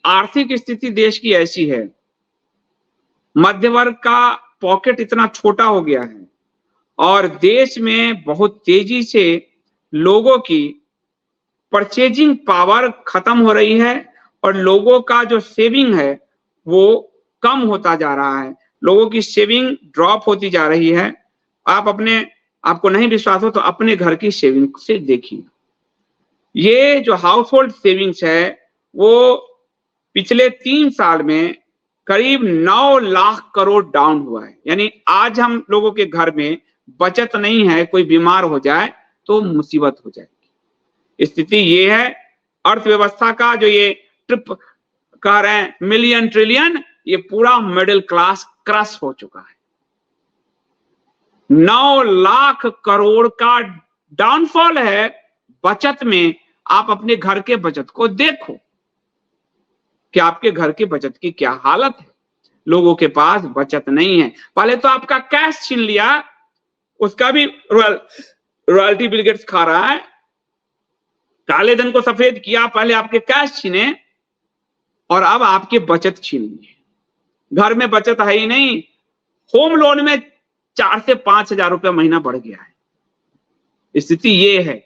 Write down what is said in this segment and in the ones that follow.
आर्थिक स्थिति देश की ऐसी है, मध्य वर्ग का पॉकेट इतना छोटा हो गया है और देश में बहुत तेजी से लोगों की परचेजिंग पावर खत्म हो रही है और लोगों का जो सेविंग है वो कम होता जा रहा है। लोगों की सेविंग ड्रॉप होती जा रही है। आपको नहीं विश्वास हो तो अपने घर की सेविंग से देखिए। ये जो हाउस होल्ड सेविंग्स है वो पिछले 3 साल में करीब 9 लाख करोड़ डाउन हुआ है। यानी आज हम लोगों के घर में बचत नहीं है, कोई बीमार हो जाए तो मुसीबत हो जाएगी। स्थिति ये है। अर्थव्यवस्था का जो ये ट्रिप कह रहे हैं मिलियन ट्रिलियन, ये पूरा मिडिल क्लास क्रश हो चुका है। 9 लाख करोड़ का डाउनफॉल है बचत में। आप अपने घर के बचत को देखो कि आपके घर के बचत की क्या हालत है। लोगों के पास बचत नहीं है। पहले तो आपका कैश छीन लिया, उसका भी रॉयल्टी बिल गेट्स खा रहा है। काले धन को सफेद किया, पहले आपके कैश छीने और अब आपके बचत छीन लिए। घर में बचत है ही नहीं। होम लोन में 4 से 5 हजार रुपये महीना बढ़ गया है। स्थिति ये है।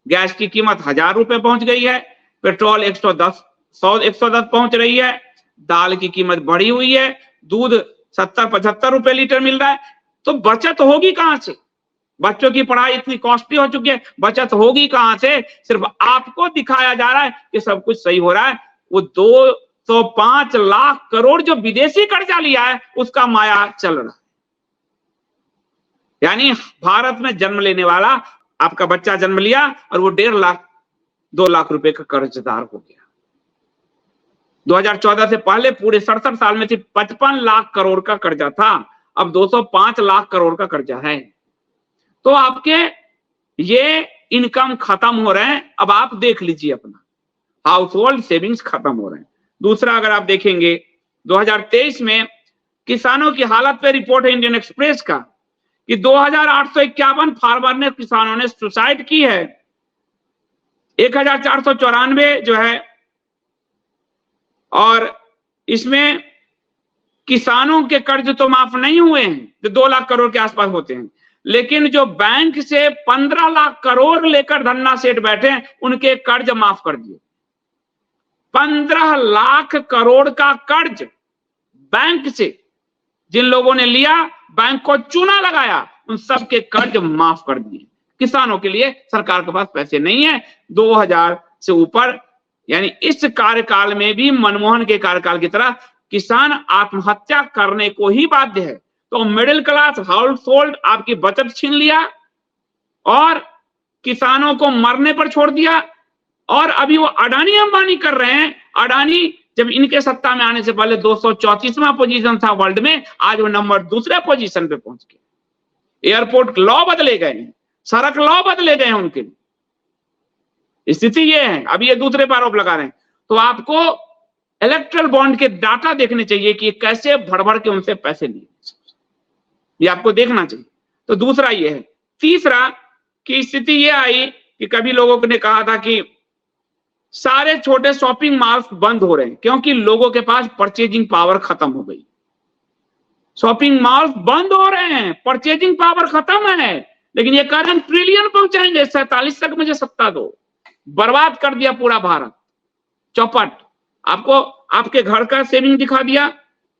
गैस की कीमत 1000 रुपये पहुंच गई है, पेट्रोल 110 पहुंच रही है, दाल की कीमत बढ़ी हुई है, दूध 70-75 रुपए लीटर मिल रहा है। तो बचत होगी कहां से? बच्चों की पढ़ाई इतनी कॉस्टली हो चुकी है, बचत होगी कहां से? सिर्फ आपको दिखाया जा रहा है कि सब कुछ सही हो रहा है। वो 205 लाख करोड़ जो विदेशी कर्जा लिया है उसका माया चल रहा है। यानी भारत में जन्म लेने वाला आपका बच्चा जन्म लिया और वो 1.5 लाख 2 लाख रुपए का कर्जदार हो गया। 2014 से पहले पूरे 67 साल में सिर्फ 55 लाख करोड़ का कर्जा था, अब 205 लाख करोड़ का कर्जा है। तो आपके ये इनकम खत्म हो रहे हैं। अब आप देख लीजिए, अपना हाउस होल्ड सेविंग्स खत्म हो रहे हैं। दूसरा, अगर आप देखेंगे 2023 में किसानों की हालत पे रिपोर्ट है इंडियन एक्सप्रेस का कि 2851 फार्मर ने किसानों ने सुसाइड की है। 1494 जो है, और इसमें किसानों के कर्ज तो माफ नहीं हुए हैं जो 2 लाख करोड़ के आसपास होते हैं, लेकिन जो बैंक से 15 लाख करोड़ लेकर धन्ना सेठ बैठे हैं उनके कर्ज माफ कर दिए। 15 लाख करोड़ का कर्ज बैंक से जिन लोगों ने लिया, बैंक को चूना लगाया, उन सबके कर्ज माफ कर दिए। किसानों के लिए सरकार के पास पैसे नहीं है। 2000 से ऊपर, यानी इस कार्यकाल में भी मनमोहन के कार्यकाल की तरह किसान आत्महत्या करने को ही बाध्य है। तो मिडिल क्लास हाउस होल्ड आपकी बचत छीन लिया और किसानों को मरने पर छोड़ दिया। और अभी वो अडानी अंबानी कर रहे हैं। अडानी जब इनके सत्ता में आने से पहले 234वां पोजीशन था वर्ल्ड में, आज वो नंबर 2 पोजीशन पे पहुंच गए। एयरपोर्ट लॉ बदले गए, सड़क लॉ बदले गए उनके। स्थिति ये है। अभी ये दूसरे पर आरोप लगा रहे हैं। तो आपको इलेक्ट्रल बॉन्ड के डाटा देखने चाहिए कि कैसे भर के उनसे पैसे लिए, ये आपको देखना चाहिए। तो दूसरा ये है। तीसरा की स्थिति ये आई कि कभी लोगों ने कहा था कि सारे छोटे शॉपिंग मॉल्स बंद हो रहे हैं क्योंकि लोगों के पास परचेजिंग पावर खत्म हो गई। शॉपिंग मॉल्स बंद हो रहे हैं, परचेजिंग पावर खत्म है, लेकिन ये कह रहे हैं ट्रिलियन पहुंचाएंगे, 47 तक मुझे सत्ता दो। बर्बाद कर दिया पूरा भारत, चौपट। आपको आपके घर का सेविंग दिखा दिया।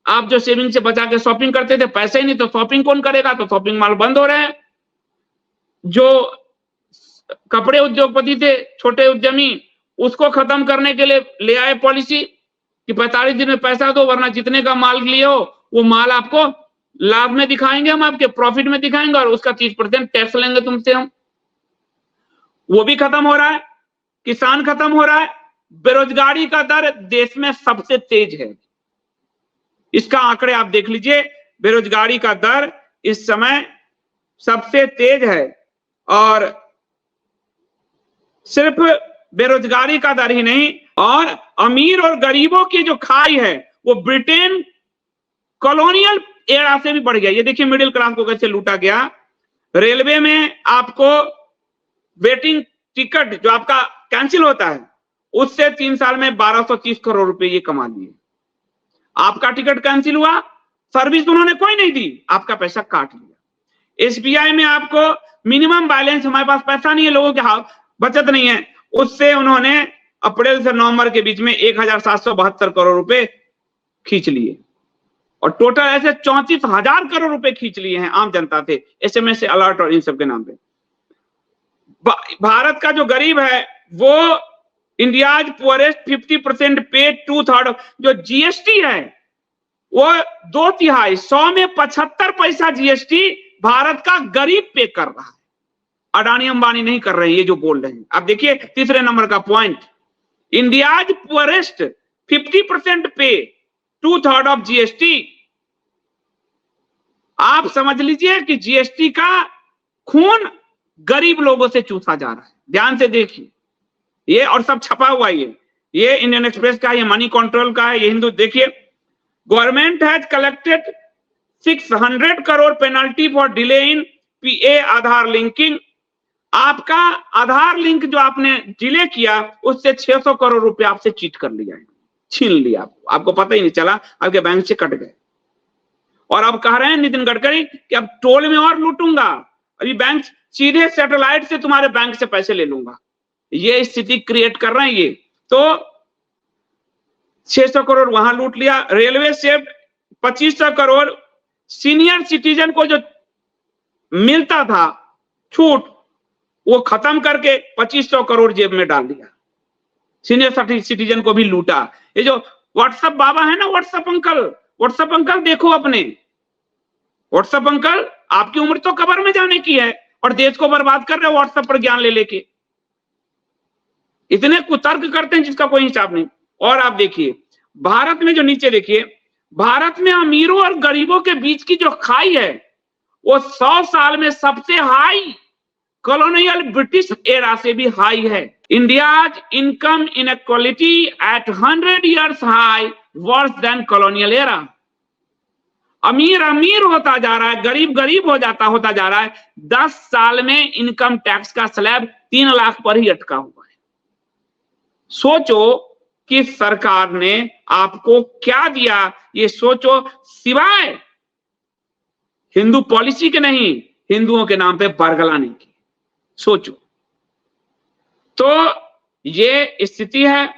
आप जो सेविंग से बचा के शॉपिंग करते थे, पैसे ही नहीं तो शॉपिंग कौन करेगा? तो शॉपिंग मॉल बंद हो रहे हैं। जो कपड़े उद्योगपति थे, छोटे उद्यमी, उसको खत्म करने के लिए ले आए पॉलिसी कि 45 दिन में पैसा दो, वरना जितने का माल लिए हो वो माल आपको लाभ में दिखाएंगे, हम आपके प्रॉफिट में दिखाएंगे और उसका 30% टैक्स लेंगे तुमसे हम। वो भी खत्म हो रहा है। किसान खत्म हो रहा है। बेरोजगारी का दर देश में सबसे तेज है। इसका आंकड़े आप देख लीजिए। बेरोजगारी का दर इस समय सबसे तेज है और सिर्फ बेरोजगारी का दर ही नहीं, और अमीर और गरीबों की जो खाई है वो ब्रिटेन कॉलोनियल एरा से भी बढ़ गया। ये देखिए मिडिल क्लास को कैसे लूटा गया। रेलवे में आपको वेटिंग टिकट जो आपका कैंसिल होता है उससे 3 साल में 1230 करोड़ रुपए ये कमा लिए। आपका टिकट कैंसिल हुआ, सर्विस उन्होंने कोई नहीं दी, आपका पैसा काट लिया। एसबीआई में आपको मिनिमम बैलेंस, हमारे पास पैसा नहीं है, लोगों के बचत नहीं है, उससे उन्होंने अप्रैल से नवंबर के बीच में 1772 करोड़ रुपए खींच लिए और टोटल ऐसे 34,000 करोड़ रुपए खींच लिए हैं आम जनता से, एसएमएस से अलर्ट और इन सब के नाम पे। भारत का जो गरीब है वो इंडियाज पुअरेस्ट 50% पे 2/3 जो जीएसटी है वो 2/3, 100 में 75 पैसा जीएसटी भारत का गरीब पे कर रहा है। अडानी अंबानी नहीं कर रहे हैं, ये जो बोल रहे हैं। अब देखिए तीसरे नंबर का पॉइंट, इंडियाज पुअरेस्ट 50% पे 2/3 ऑफ जीएसटी। आप समझ लीजिए कि जीएसटी का खून गरीब लोगों से चूसा जा रहा है। ध्यान से देखिए ये, और सब छपा हुआ ये इंडियन एक्सप्रेस का, ये मनी कंट्रोल का है, ये हिंदू। देखिए, government has collected 600 crore penalty for delay in PA Aadhaar linking. आपका आधार लिंक जो आपने डिले किया उससे 600 करोड़ रुपए आपसे चीट कर लिया है, छीन लिया, आपको पता ही नहीं चला, आपके बैंक से कट गए। और अब कह रहे हैं नितिन गडकरी कि अब टोल में और लूटूंगा, अभी बैंक सीधे सैटेलाइट से तुम्हारे बैंक से पैसे ले लूंगा। ये स्थिति क्रिएट कर रहे हैं ये। तो 600 करोड़ वहां लूट लिया। रेलवे से 2500 करोड़ सीनियर सिटीजन को जो मिलता था छूट, वो खत्म करके 2500 करोड़ जेब में डाल दिया। सीनियर सिटीजन को भी लूटा। ये जो व्हाट्सएप बाबा है ना, व्हाट्सएप अंकल देखो अपने, व्हाट्सएप अंकल आपकी उम्र तो कब्र में जाने की है और देश को बर्बाद कर रहे हो व्हाट्सएप पर ज्ञान ले लेके। इतने कुतर्क करते हैं जिसका कोई हिसाब नहीं। और आप देखिए भारत में जो नीचे देखिए, भारत में अमीरों और गरीबों के बीच की जो खाई है वो 100 साल में सबसे हाई, कॉलोनियल ब्रिटिश एरा से भी हाई है। India's income inequality at 100 years high, worse than colonial era. अमीर अमीर होता जा रहा है, गरीब गरीब होता जा रहा है। 10 साल में इनकम टैक्स का स्लैब 3 लाख पर ही अटका हुआ है। सोचो कि सरकार ने आपको क्या दिया, ये सोचो, सिवाय हिंदू पॉलिसी के नहीं, हिंदुओं के नाम पे बरगलाने की। सोचो, तो ये स्थिति है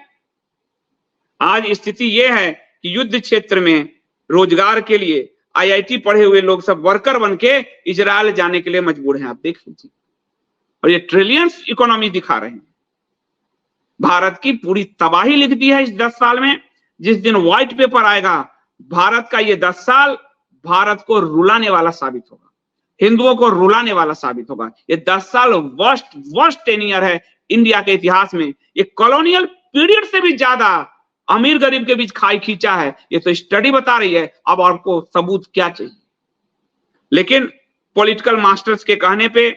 आज। स्थिति ये है कि युद्ध क्षेत्र में रोजगार के लिए आईआईटी पढ़े हुए लोग सब वर्कर बन के इजराइल जाने के लिए मजबूर हैं। आप देख लीजिए, और ये ट्रिलियंस इकोनॉमी दिखा रहे हैं। भारत की पूरी तबाही लिख दी है इस 10 साल में। जिस दिन व्हाइट पेपर आएगा, भारत का ये 10 साल भारत को रुलाने वाला साबित होगा, हिंदुओं को रुलाने वाला साबित होगा। ये 10 साल वर्स्ट 10 ईयर है इंडिया के इतिहास में। ये कॉलोनियल पीरियड से भी ज्यादा अमीर गरीब के बीच खाई खींचा है। ये तो स्टडी बता रही है, अब आपको सबूत क्या चाहिए। लेकिन पॉलिटिकल मास्टर्स के कहने पे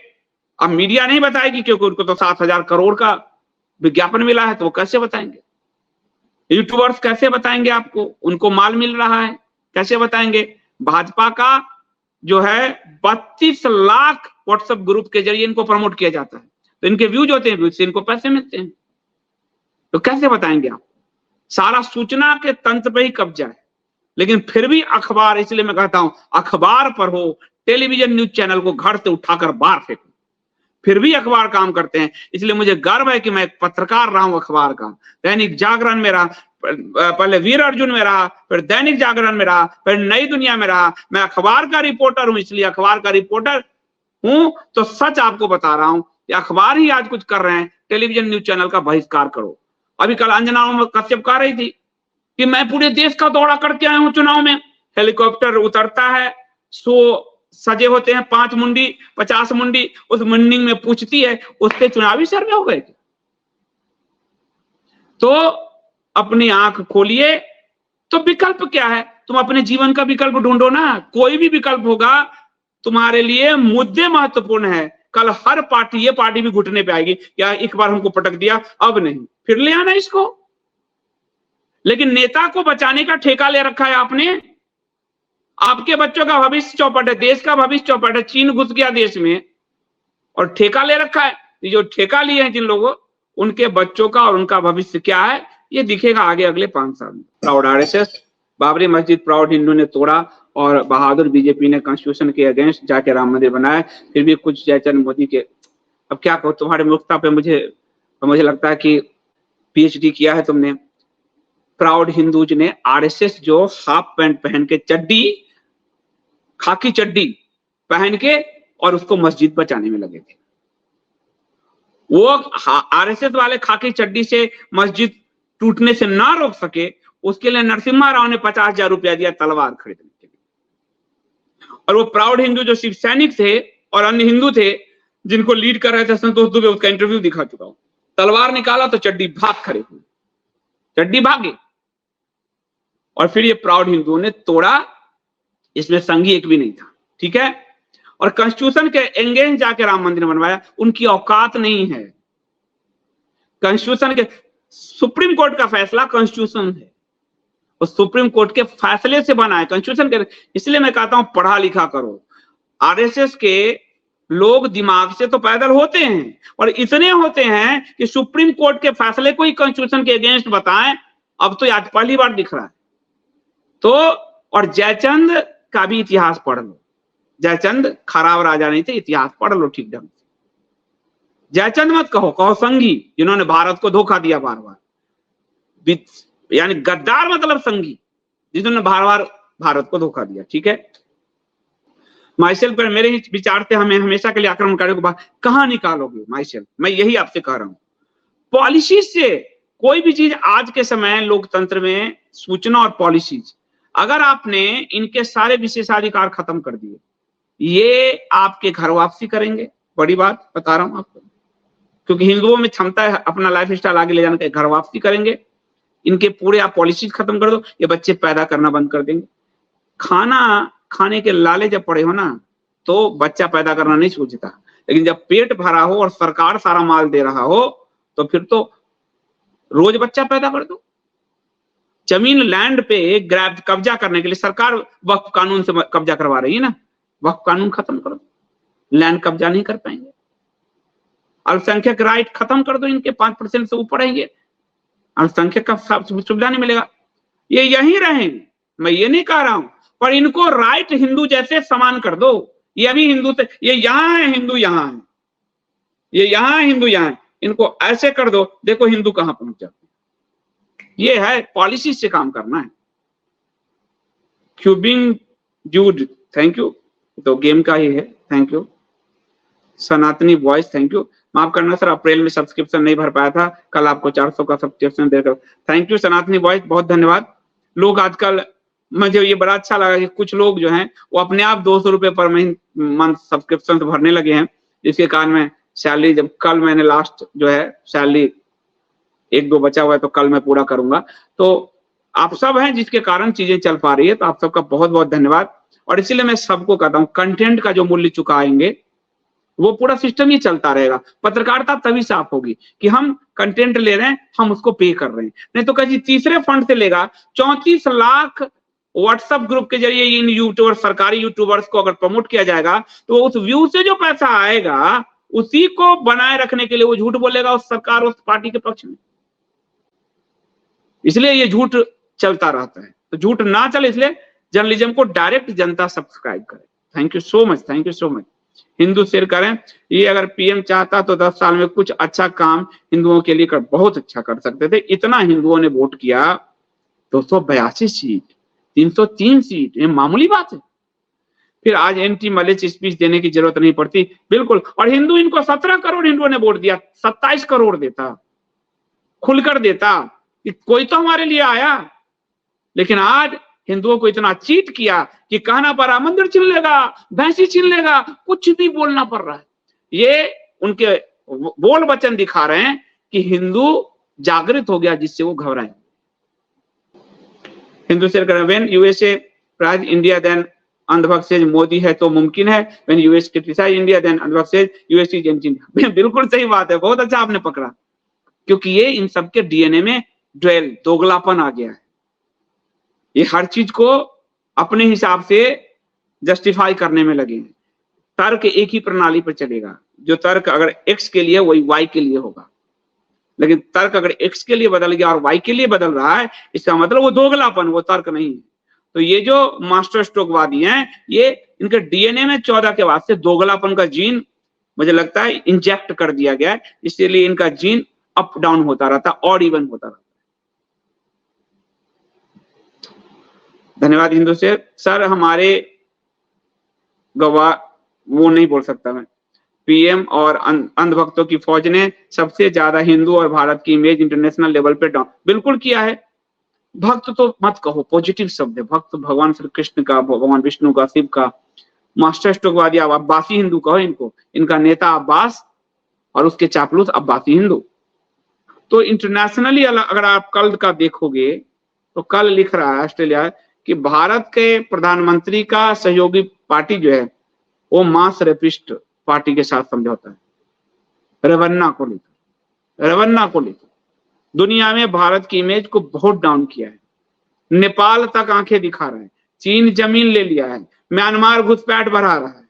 अब मीडिया नहीं बताएगी, क्योंकि उनको तो 7,000 करोड़ का विज्ञापन मिला है, तो वो कैसे बताएंगे। यूट्यूबर्स कैसे बताएंगे आपको, उनको माल मिल रहा है, कैसे बताएंगे। भाजपा का जो है 32 लाख व्हाट्सएप ग्रुप के जरिए इनको प्रमोट किया जाता है, तो इनके व्यूज होते हैं, व्यूज से इनको पैसे मिलते हैं, तो कैसे बताएंगे आप। सारा सूचना के तंत्र पे ही कब्जा है। लेकिन फिर भी अखबार, इसलिए मैं कहता हूं अखबार पर हो, टेलीविजन न्यूज चैनल को घर से उठाकर बाहर फेंको, फिर भी अखबार काम करते हैं। इसलिए मुझे गर्व है कि मैं एक पत्रकार रहा हूं अखबार का। दैनिक जागरण में रहा, पहले वीर अर्जुन में रहा, फिर दैनिक जागरण में रहा, फिर नई दुनिया में रहा। मैं अखबार का रिपोर्टर हूं, इसलिए अखबार का रिपोर्टर हूं तो सच आपको बता रहा हूं कि अखबार ही आज कुछ कर रहे हैं। टेलीविजन न्यूज चैनल का बहिष्कार करो। अभी कल अंजना कश्यप कह रही थी कि मैं पूरे देश का दौरा करके आया हूं चुनाव में। हेलीकॉप्टर उतरता है, 100 सजे होते हैं, 5 मुंडी 50 मुंडी, उस मुंडी में पूछती है उससे चुनावी सर्वे हो गए। तो अपनी आंख खोलिए। तो विकल्प क्या है, तुम अपने जीवन का विकल्प ढूंढो ना। कोई भी विकल्प होगा तुम्हारे लिए। मुद्दे महत्वपूर्ण है। कल हर पार्टी, ये पार्टी भी घुटने पे आएगी, या एक बार हमको पटक दिया अब नहीं, फिर ले आना इसको। लेकिन नेता को बचाने का ठेका ले रखा है आपने। आपके बच्चों का भविष्य चौपट है, देश का भविष्य चौपट है। चीन घुस गया देश में और ठेका ले रखा है। ये जो ठेका लिए हैं जिन लोगों, उनके बच्चों का और उनका भविष्य क्या है ये दिखेगा आगे अगले 5 साल में। प्राउड आरएसएस, बाबरी मस्जिद प्राउड हिंदू ने तोड़ा और बहादुर बीजेपी ने कॉन्स्टिट्यूशन के अगेंस्ट जाके राम मंदिर बनाया। फिर भी कुछ जयचंद मोदी के, अब क्या कहो, तुम्हारे मूर्खता पे मुझे लगता है कि पीएचडी किया है तुमने। प्राउड हिंदूज ने आरएसएस जो हाफ पैंट पहन के चड्डी, खाकी चड्डी पहन के और उसको मस्जिद बचाने में लगे थे। वो आरएसएस वाले खाकी चड्डी से मस्जिद टूटने से ना रोक सके, उसके लिए नरसिम्हा राव ने 50,000 रुपया दिया तलवार खरीदने के लिए। और वो प्राउड हिंदू जो शिव सैनिक थे और अन्य हिंदू थे जिनको लीड कर रहे थे संतोष दुबे, उसका इंटरव्यू दिखा चुका हूं। तलवार निकाला तो चड्डी भाग खड़े हुए, चड्डी भागे। और फिर ये प्राउड हिंदुओं ने तोड़ा, इसमें संघी एक भी नहीं था, ठीक है। और कॉन्स्टिट्यूशन के एंगेंस्ट जाके राम मंदिर बनवाया, उनकी औकात नहीं है। कॉन्स्टिट्यूशन के, सुप्रीम कोर्ट का फैसला कॉन्स्टिट्यूशन है, उस सुप्रीम कोर्ट के फैसले से बना है कॉन्स्टिट्यूशन के। इसलिए मैं कहता हूं पढ़ा लिखा करो। आरएसएस के लोग दिमाग से तो पैदल होते हैं और इतने होते हैं कि सुप्रीम कोर्ट के फैसले को ही कॉन्स्टिट्यूशन के अगेंस्ट बताएं। अब तो आज पहली बार दिख रहा है। तो और जयचंद का भी इतिहास पढ़ लो। जयचंद खराब राजा नहीं थे, इतिहास पढ़ लो ठीक ढंग से। जयचंद मत कहो, कहो संघी, जिन्होंने भारत को धोखा दिया बार बार। यानी गद्दार मतलब संघी, जिन्होंने बार बार भारत को धोखा दिया, ठीक है। माइसेल पर मेरे ही विचार थे, हमें हमेशा के लिए आक्रमणकारियों को कहां निकालोगे माइसेल, मैं यही आपसे कह रहा हूं। पॉलिसी से कोई भी चीज आज के समय लोकतंत्र में, सूचना और पॉलिसीज, अगर आपने इनके सारे विशेषाधिकार खत्म कर दिए, ये आपके घर वापसी करेंगे। बड़ी बात बता रहा हूं आपको, क्योंकि हिंदुओं में क्षमता है अपना लाइफ स्टाइल आगे ले जाने के, घर वापसी करेंगे। इनके पूरे आप पॉलिसीज खत्म कर दो, ये बच्चे पैदा करना बंद कर देंगे। खाना खाने के लाले जब पड़े हो ना, तो बच्चा पैदा करना नहीं सोचता, लेकिन जब पेट भरा हो और सरकार सारा माल दे रहा हो, तो फिर तो रोज बच्चा पैदा कर दो। जमीन लैंड पे ग्रैब कब्जा करने के लिए सरकार वक्फ कानून से कब्जा करवा रही है ना, वक्फ कानून खत्म कर दो, लैंड कब्जा नहीं कर पाएंगे। अल्पसंख्यक राइट खत्म कर दो, इनके 5% से ऊपर रहेंगे, अल्पसंख्यक का सुविधा नहीं मिलेगा। ये यहीं रहेंगे, मैं ये नहीं कह रहा हूं, पर इनको राइट हिंदू जैसे समान कर दो। ये अभी हिंदू थे, ये यहां है हिंदू, यहां है, ये यहां है हिंदू, यहां है, इनको ऐसे कर दो, देखो हिंदू कहां पहुंच जाते। ये है पॉलिसी से काम करना है। क्यूबिंग जूड, थैंक यू, तो गेम का ही है, थैंक यू। सनातनी वॉइस, थैंक यू। माफ करना सर, अप्रैल में सब्सक्रिप्शन नहीं भर पाया था, कल आपको 400 का सब्सक्रिप्शन देकर, थैंक यू सनातनी वॉइस, बहुत धन्यवाद। लोग आजकल, मुझे ये बड़ा अच्छा लगा कि कुछ लोग जो हैं वो अपने आप 200 रुपए पर मंथ सब्सक्रिप्शन भरने लगे हैं, जिसके कारण मैं सैलरी, जब कल मैंने लास्ट जो है सैलरी 1-2 बचा हुआ है, तो कल मैं पूरा करूंगा। तो आप सब हैं जिसके कारण चीजें चल पा रही है, तो आप सबका बहुत बहुत धन्यवाद। और इसीलिए मैं सबको कहता हूँ, कंटेंट का जो मूल्य चुकाएंगे वो पूरा सिस्टम ही चलता रहेगा। पत्रकारिता तभी साफ होगी कि हम कंटेंट ले रहे हैं, हम उसको पे कर रहे हैं। नहीं तो कहीं तीसरे फंड से लेगा। 34 लाख व्हाट्सएप ग्रुप के जरिए इन यूट्यूबर, सरकारी यूट्यूबर्स को अगर प्रमोट किया जाएगा, तो उस व्यू से जो पैसा आएगा उसी को बनाए रखने के लिए वो झूठ बोलेगा उस सरकार, उस पार्टी के पक्ष में। इसलिए ये झूठ चलता रहता है। तो झूठ ना चले, इसलिए जर्नलिज्म को डायरेक्ट जनता सब्सक्राइब करे। Thank you so much, thank you so much. Hindu share करें। ये अगर पीएम चाहता तो 10 साल में कुछ अच्छा काम हिंदुओं के लिए बहुत अच्छा कर सकते थे। इतना हिंदुओं ने वोट किया, 282 सीट, 303 सीट, ये मामूली बात है। फिर आज एंटी मलेच स्पीच देने की जरूरत नहीं पड़ती, बिल्कुल। और हिंदू, इनको 17 करोड़ हिंदुओं ने वोट दिया, 27 करोड़ देता, खुलकर देता कि कोई तो हमारे लिए आया। लेकिन आज हिंदुओं को इतना चीट किया कि कहना पड़ा मंदिर छीन लेगा, भैंसी छीन लेगा, कुछ भी बोलना पड़ रहा है। ये उनके बोल वचन दिखा रहे हैं कि हिंदू जागृत हो गया, जिससे वो घबराए। हिंदू शेयर करें। When USA praise India then अंधभक्त सेज मोदी है तो मुमकिन है, when US criticise India then अंधभक्त सेज यूएस इज एंटी। बिल्कुल सही बात है, बहुत अच्छा आपने पकड़ा, क्योंकि ये इन सबके डीएनए में ड्वेल, दोगलापन आ गया है। ये हर चीज को अपने हिसाब से जस्टिफाई करने में लगे हैं। तर्क एक ही प्रणाली पर चलेगा, जो तर्क अगर एक्स के लिए वही वाई के लिए होगा। लेकिन तर्क अगर एक्स के लिए बदल गया और वाई के लिए बदल रहा है, इसका मतलब वो दोगलापन, वो तर्क नहीं है। तो ये जो मास्टर स्ट्रोकवादी हैं, ये इनके डीएनए में 14 के बाद से दोगलापन का जीन मुझे लगता है इंजेक्ट कर दिया गया है, इसीलिए इनका जीन अप डाउन होता रहता, ऑड इवन होता रहता। धन्यवाद हिंदू से सर, हमारे गवाह वो नहीं बोल सकता मैं, पीएम और अंधभक्तों की फौज ने सबसे ज्यादा हिंदू और भारत की इमेज इंटरनेशनल लेवल पे डाउन बिल्कुल किया है। भक्त तो मत कहो, पॉजिटिव शब्द है, भक्त भगवान श्री कृष्ण का, भगवान विष्णु का, शिव का। मास्टर स्ट्रोकवादी अब्बासी हिंदू कहो इनको, इनका नेता अब्बास और उसके चापलूस अब्बासी हिंदू। तो इंटरनेशनली अगर आप कल का देखोगे तो कल लिख रहा है ऑस्ट्रेलिया कि भारत के प्रधानमंत्री का सहयोगी पार्टी जो है वो मास रेपिस्ट पार्टी के साथ समझौता है, रवन्ना को लेकर, रवन्ना को लेकर दुनिया में भारत की इमेज को बहुत डाउन किया है। नेपाल तक आंखें दिखा रहा है, चीन जमीन ले लिया है, म्यांमार घुसपैठ बढ़ा रहा है,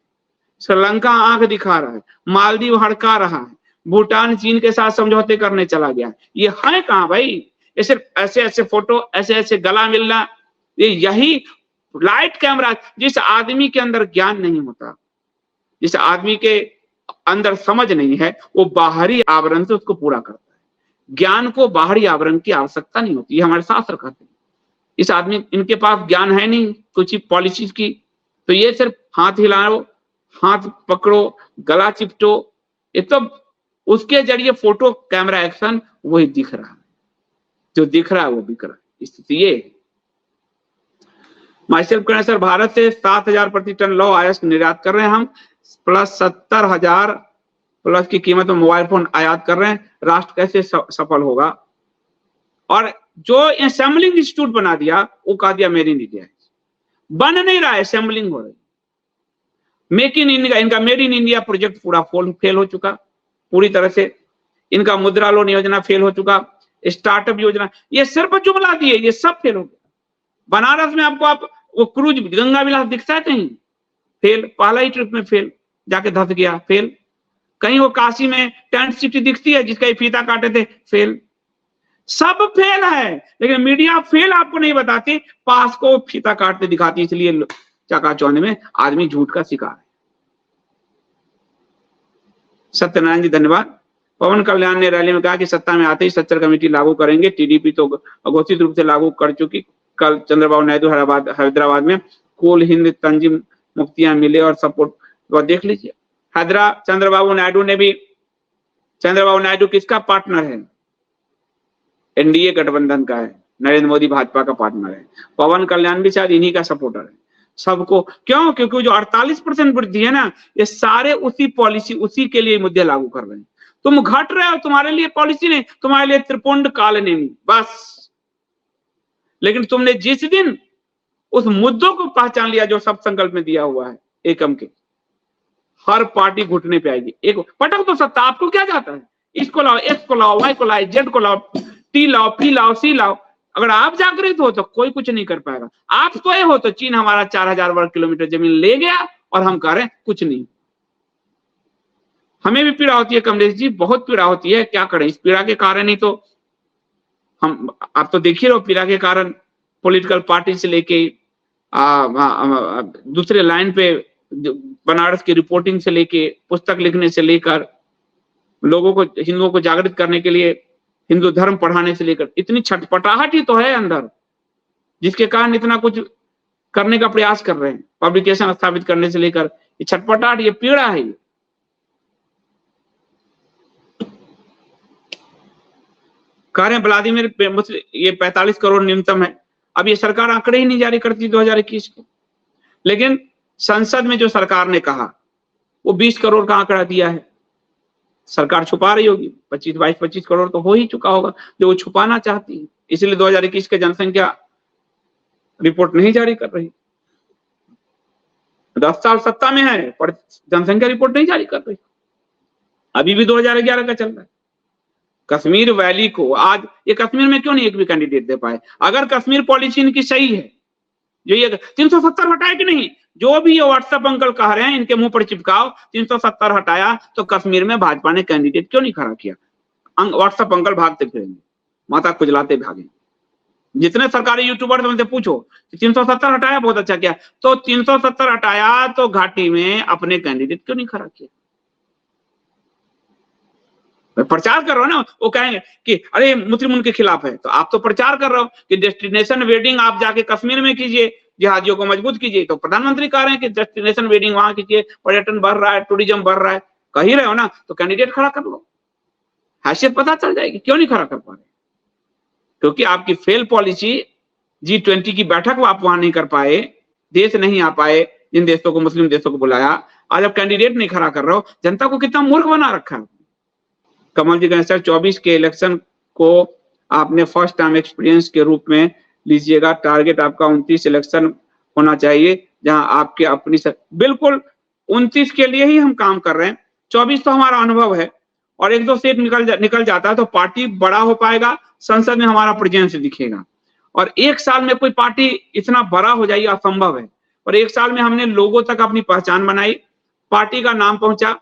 श्रीलंका आंख दिखा रहा है, मालदीव हड़का रहा है, भूटान चीन के साथ समझौते करने चला गया। ये है कहां भाई? ये सिर्फ ऐसे ऐसे फोटो, ऐसे ऐसे गला मिलना, ये यही लाइट कैमरा। जिस आदमी के अंदर ज्ञान नहीं होता, जिस आदमी के अंदर समझ नहीं है, वो बाहरी आवरण से उसको पूरा करता है। ज्ञान को बाहरी आवरण की आवश्यकता नहीं होती, ये हमारे शास्त्र कहते हैं। इस आदमी, इनके पास ज्ञान है नहीं कुछ पॉलिसीज की, तो ये सिर्फ हाथ हिलाओ, हाथ पकड़ो, गला चिपटो, ये तो उसके जरिए फोटो कैमरा एक्शन वही दिख रहा है, जो दिख रहा है वो बिक रहा है। स्थिति ये माइसेल्फ करें सर, भारत से 7,000 प्रति टन लौ आयात निर्यात कर रहे हैं हम, प्लस 70,000 प्लस की कीमत में मोबाइल फोन आयात कर रहे हैं, राष्ट्र कैसे सफल होगा? और जो असेंबलिंग इंस्टीट्यूट बना दिया वो कहा दिया मेड इन इंडिया, बन नहीं रहा है, असेंबलिंग हो रही। मेक इन इंडिया, इनका मेड इन इंडिया प्रोजेक्ट पूरा फेल हो चुका पूरी तरह से। इनका मुद्रा लोन योजना फेल हो चुका, स्टार्टअप योजना, ये सिर्फ जुमला दिए, ये सब फेल हो गया। बनारस में आपको आप वो क्रूज गंगा विलास दिखता है कहीं? फेल, पहला ही ट्रिप में फेल, जाके धस गया, फेल। कहीं वो काशी में टेंट सिटी दिखती है जिसका फीता काटे थे, फेल। सब फेल है, लेकिन मीडिया फेल आपको नहीं बताती, पास को फीता काटते दिखाती, इसलिए चकाचौंध में आदमी झूठ का शिकार है। सत्यनारायण जी धन्यवाद। पवन कल्याण ने रैली में कहा कि सत्ता में आते ही सच्चर कमेटी लागू करेंगे, टीडीपी तो अघोषित रूप से लागू कर चुकी। कल चंद्रबाबू नायडू हैदराबाद में कुल हिंद तंजीम मुफ्तियां मिले और सपोर्ट, तो देख लीजिए। चंद्रबाबू नायडू किसका पार्टनर है? एनडीए गठबंधन का है, नरेंद्र मोदी भाजपा का पार्टनर है। पवन कल्याण भी शायद इन्हीं का सपोर्टर है। सबको क्यों? क्योंकि जो 48% वृद्धि है ना, ये सारे उसी पॉलिसी, उसी के लिए मुद्दे लागू कर रहे हैं। तुम घट रहे हो, तुम्हारे लिए पॉलिसी नहीं, तुम्हारे लिए त्रिपुंड काल नहीं, बस। लेकिन तुमने जिस दिन उस मुद्दों को पहचान लिया जो सब संकल्प में दिया हुआ है एकम के, हर पार्टी घुटने पे आएगी। एक पटक तो सत्ता, आपको क्या जाता है? इसको लाओ, एक्स को लाओ, वाई को लाओ, जेड को लाओ, टी लाओ, पी लाओ, सी लाओ। अगर आप जागृत हो तो कोई कुछ नहीं कर पाएगा। आप सोए हो तो चीन हमारा 4,000 वर्ग किलोमीटर जमीन ले गया और हम कह रहे हैं कुछ नहीं। हमें भी पीड़ा होती है कमलेश जी, बहुत पीड़ा होती है, क्या करें? इस पीड़ा के कारण ही तो हम, आप तो देख ही रहो, पीड़ा के कारण पॉलिटिकल पार्टी से लेके दूसरे लाइन पे बनारस की रिपोर्टिंग से लेके, पुस्तक लिखने से लेकर, लोगों को, हिंदुओं को जागृत करने के लिए हिंदू धर्म पढ़ाने से लेकर, इतनी छटपटाहट ही तो है अंदर, जिसके कारण इतना कुछ करने का प्रयास कर रहे हैं। पब्लिकेशन स्थापित करने से लेकर ये छटपटाहट, ये पीड़ा है। कह रहे हैं व्लादिमीर ये 45 करोड़ न्यूनतम है। अब ये सरकार आंकड़े ही नहीं जारी करती 2021 के, लेकिन संसद में जो सरकार ने कहा वो 20 करोड़ का आंकड़ा दिया है। सरकार छुपा रही होगी, 25 करोड़ तो हो ही चुका होगा जो वो छुपाना चाहती है, इसलिए 2021 के जनसंख्या रिपोर्ट नहीं जारी कर रही। 10 साल सत्ता में है पर जनसंख्या रिपोर्ट नहीं जारी कर रही। अभी भी 2011 का चल रहा है। कश्मीर वैली को आज, ये कश्मीर में क्यों नहीं एक भी कैंडिडेट दे पाए? अगर कश्मीर पॉलिसी इनकी सही है, जो ये 370 हटाए कि नहीं, जो भी ये व्हाट्सएप अंकल कह रहे हैं इनके मुंह पर चिपकाओ, 370 हटाया तो कश्मीर में भाजपा ने कैंडिडेट क्यों नहीं खड़ा किया? व्हाट्सएप अंकल भागते फिरेंगे, माथा खुजलाते भागे। जितने सरकारी यूट्यूबर उनसे पूछो 370 हटाया, बहुत अच्छा किया, तो 370 हटाया तो घाटी में अपने कैंडिडेट क्यों नहीं खड़ा किया? प्रचार कर रहे हो ना, वो कहेंगे कि अरे मुस्लिम उनके खिलाफ है, तो आप तो प्रचार कर रहे हो कि डेस्टिनेशन वेडिंग आप जाके कश्मीर में कीजिए, जिहादियों को मजबूत कीजिए। तो प्रधानमंत्री कह रहे हैं कि डेस्टिनेशन वेडिंग वहां कीजिए, पर्यटन बढ़ रहा है, टूरिज्म बढ़ रहा है, कह ही रहे हो ना, तो कैंडिडेट खड़ा कर लो, हैसियत पता चल जाएगी। क्यों नहीं खड़ा कर पा रहे? क्योंकि आपकी फेल पॉलिसी, G20 की बैठक आप वहां नहीं कर पाए, देश नहीं आ पाए जिन देशों को, मुस्लिम देशों को बुलाया, आज आप कैंडिडेट नहीं खड़ा कर रहे हो, जनता को कितना मूर्ख बना रखा है। कमल जी गणेश सर, 24 के इलेक्शन को आपने फर्स्ट टाइम एक्सपीरियंस के रूप में लीजिएगा, टारगेट आपका 29 इलेक्शन होना चाहिए जहां आपके अपनी बिल्कुल 29 के लिए ही हम काम कर रहे हैं। 24 तो हमारा अनुभव है, और 1-2 सीट निकल जाता है तो पार्टी बड़ा हो पाएगा, संसद में हमारा प्रेजेंस दिखेगा। और 1 साल में कोई पार्टी इतना बड़ा हो जाए असंभव है, और 1 साल में हमने लोगों तक अपनी पहचान बनाई, पार्टी का नाम पहुंचा,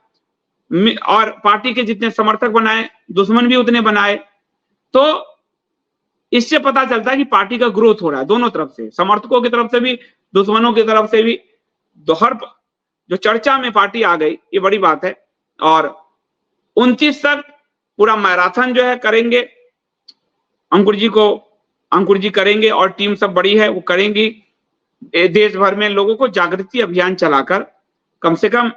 और पार्टी के जितने समर्थक बनाए, दुश्मन भी उतने बनाए। तो इससे पता चलता है कि पार्टी का ग्रोथ हो रहा है दोनों तरफ से, समर्थकों की तरफ से भी, दुश्मनों की तरफ से भी। दोहर जो चर्चा में पार्टी आ गई, ये बड़ी बात है। और 29 तक पूरा मैराथन जो है करेंगे, अंकुर जी करेंगे, और टीम सब बड़ी है, वो करेंगी। देश भर में लोगों को जागृति अभियान चलाकर कम से कम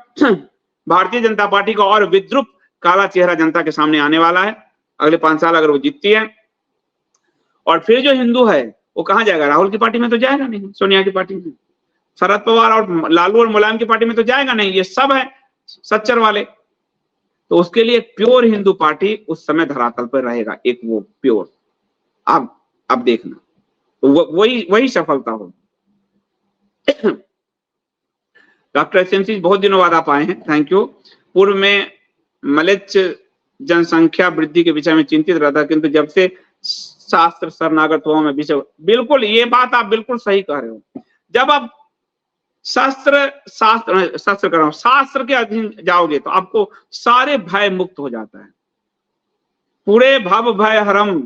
भारतीय जनता पार्टी का और विद्रुप काला चेहरा जनता के सामने आने वाला है अगले 5 साल, अगर वो जीतती है। और फिर जो हिंदू है वो कहां जाएगा? राहुल की पार्टी में तो जाएगा नहीं, सोनिया की पार्टी में, शरद पवार और लालू और मुलायम की पार्टी में तो जाएगा नहीं, ये सब है सच्चर वाले। तो उसके लिए प्योर हिंदू पार्टी उस समय धरातल पर रहेगा, एक वो प्योर। अब देखना, तो वही सफलता हो। डॉक्टर एसएमसी बहुत दिनों बाद आप आए हैं, थैंक यू। पूर्व में मलेच्छ जनसंख्या वृद्धि के विषय में चिंतित रहता, किंतु जब से शास्त्र शरणागत हुआ मैं विषय, बिल्कुल ये बात आप बिल्कुल सही कह रहे हो। जब आप शास्त्र के अधीन जाओगे तो आपको सारे भय मुक्त हो जाता है। पूरे भव भय हरम,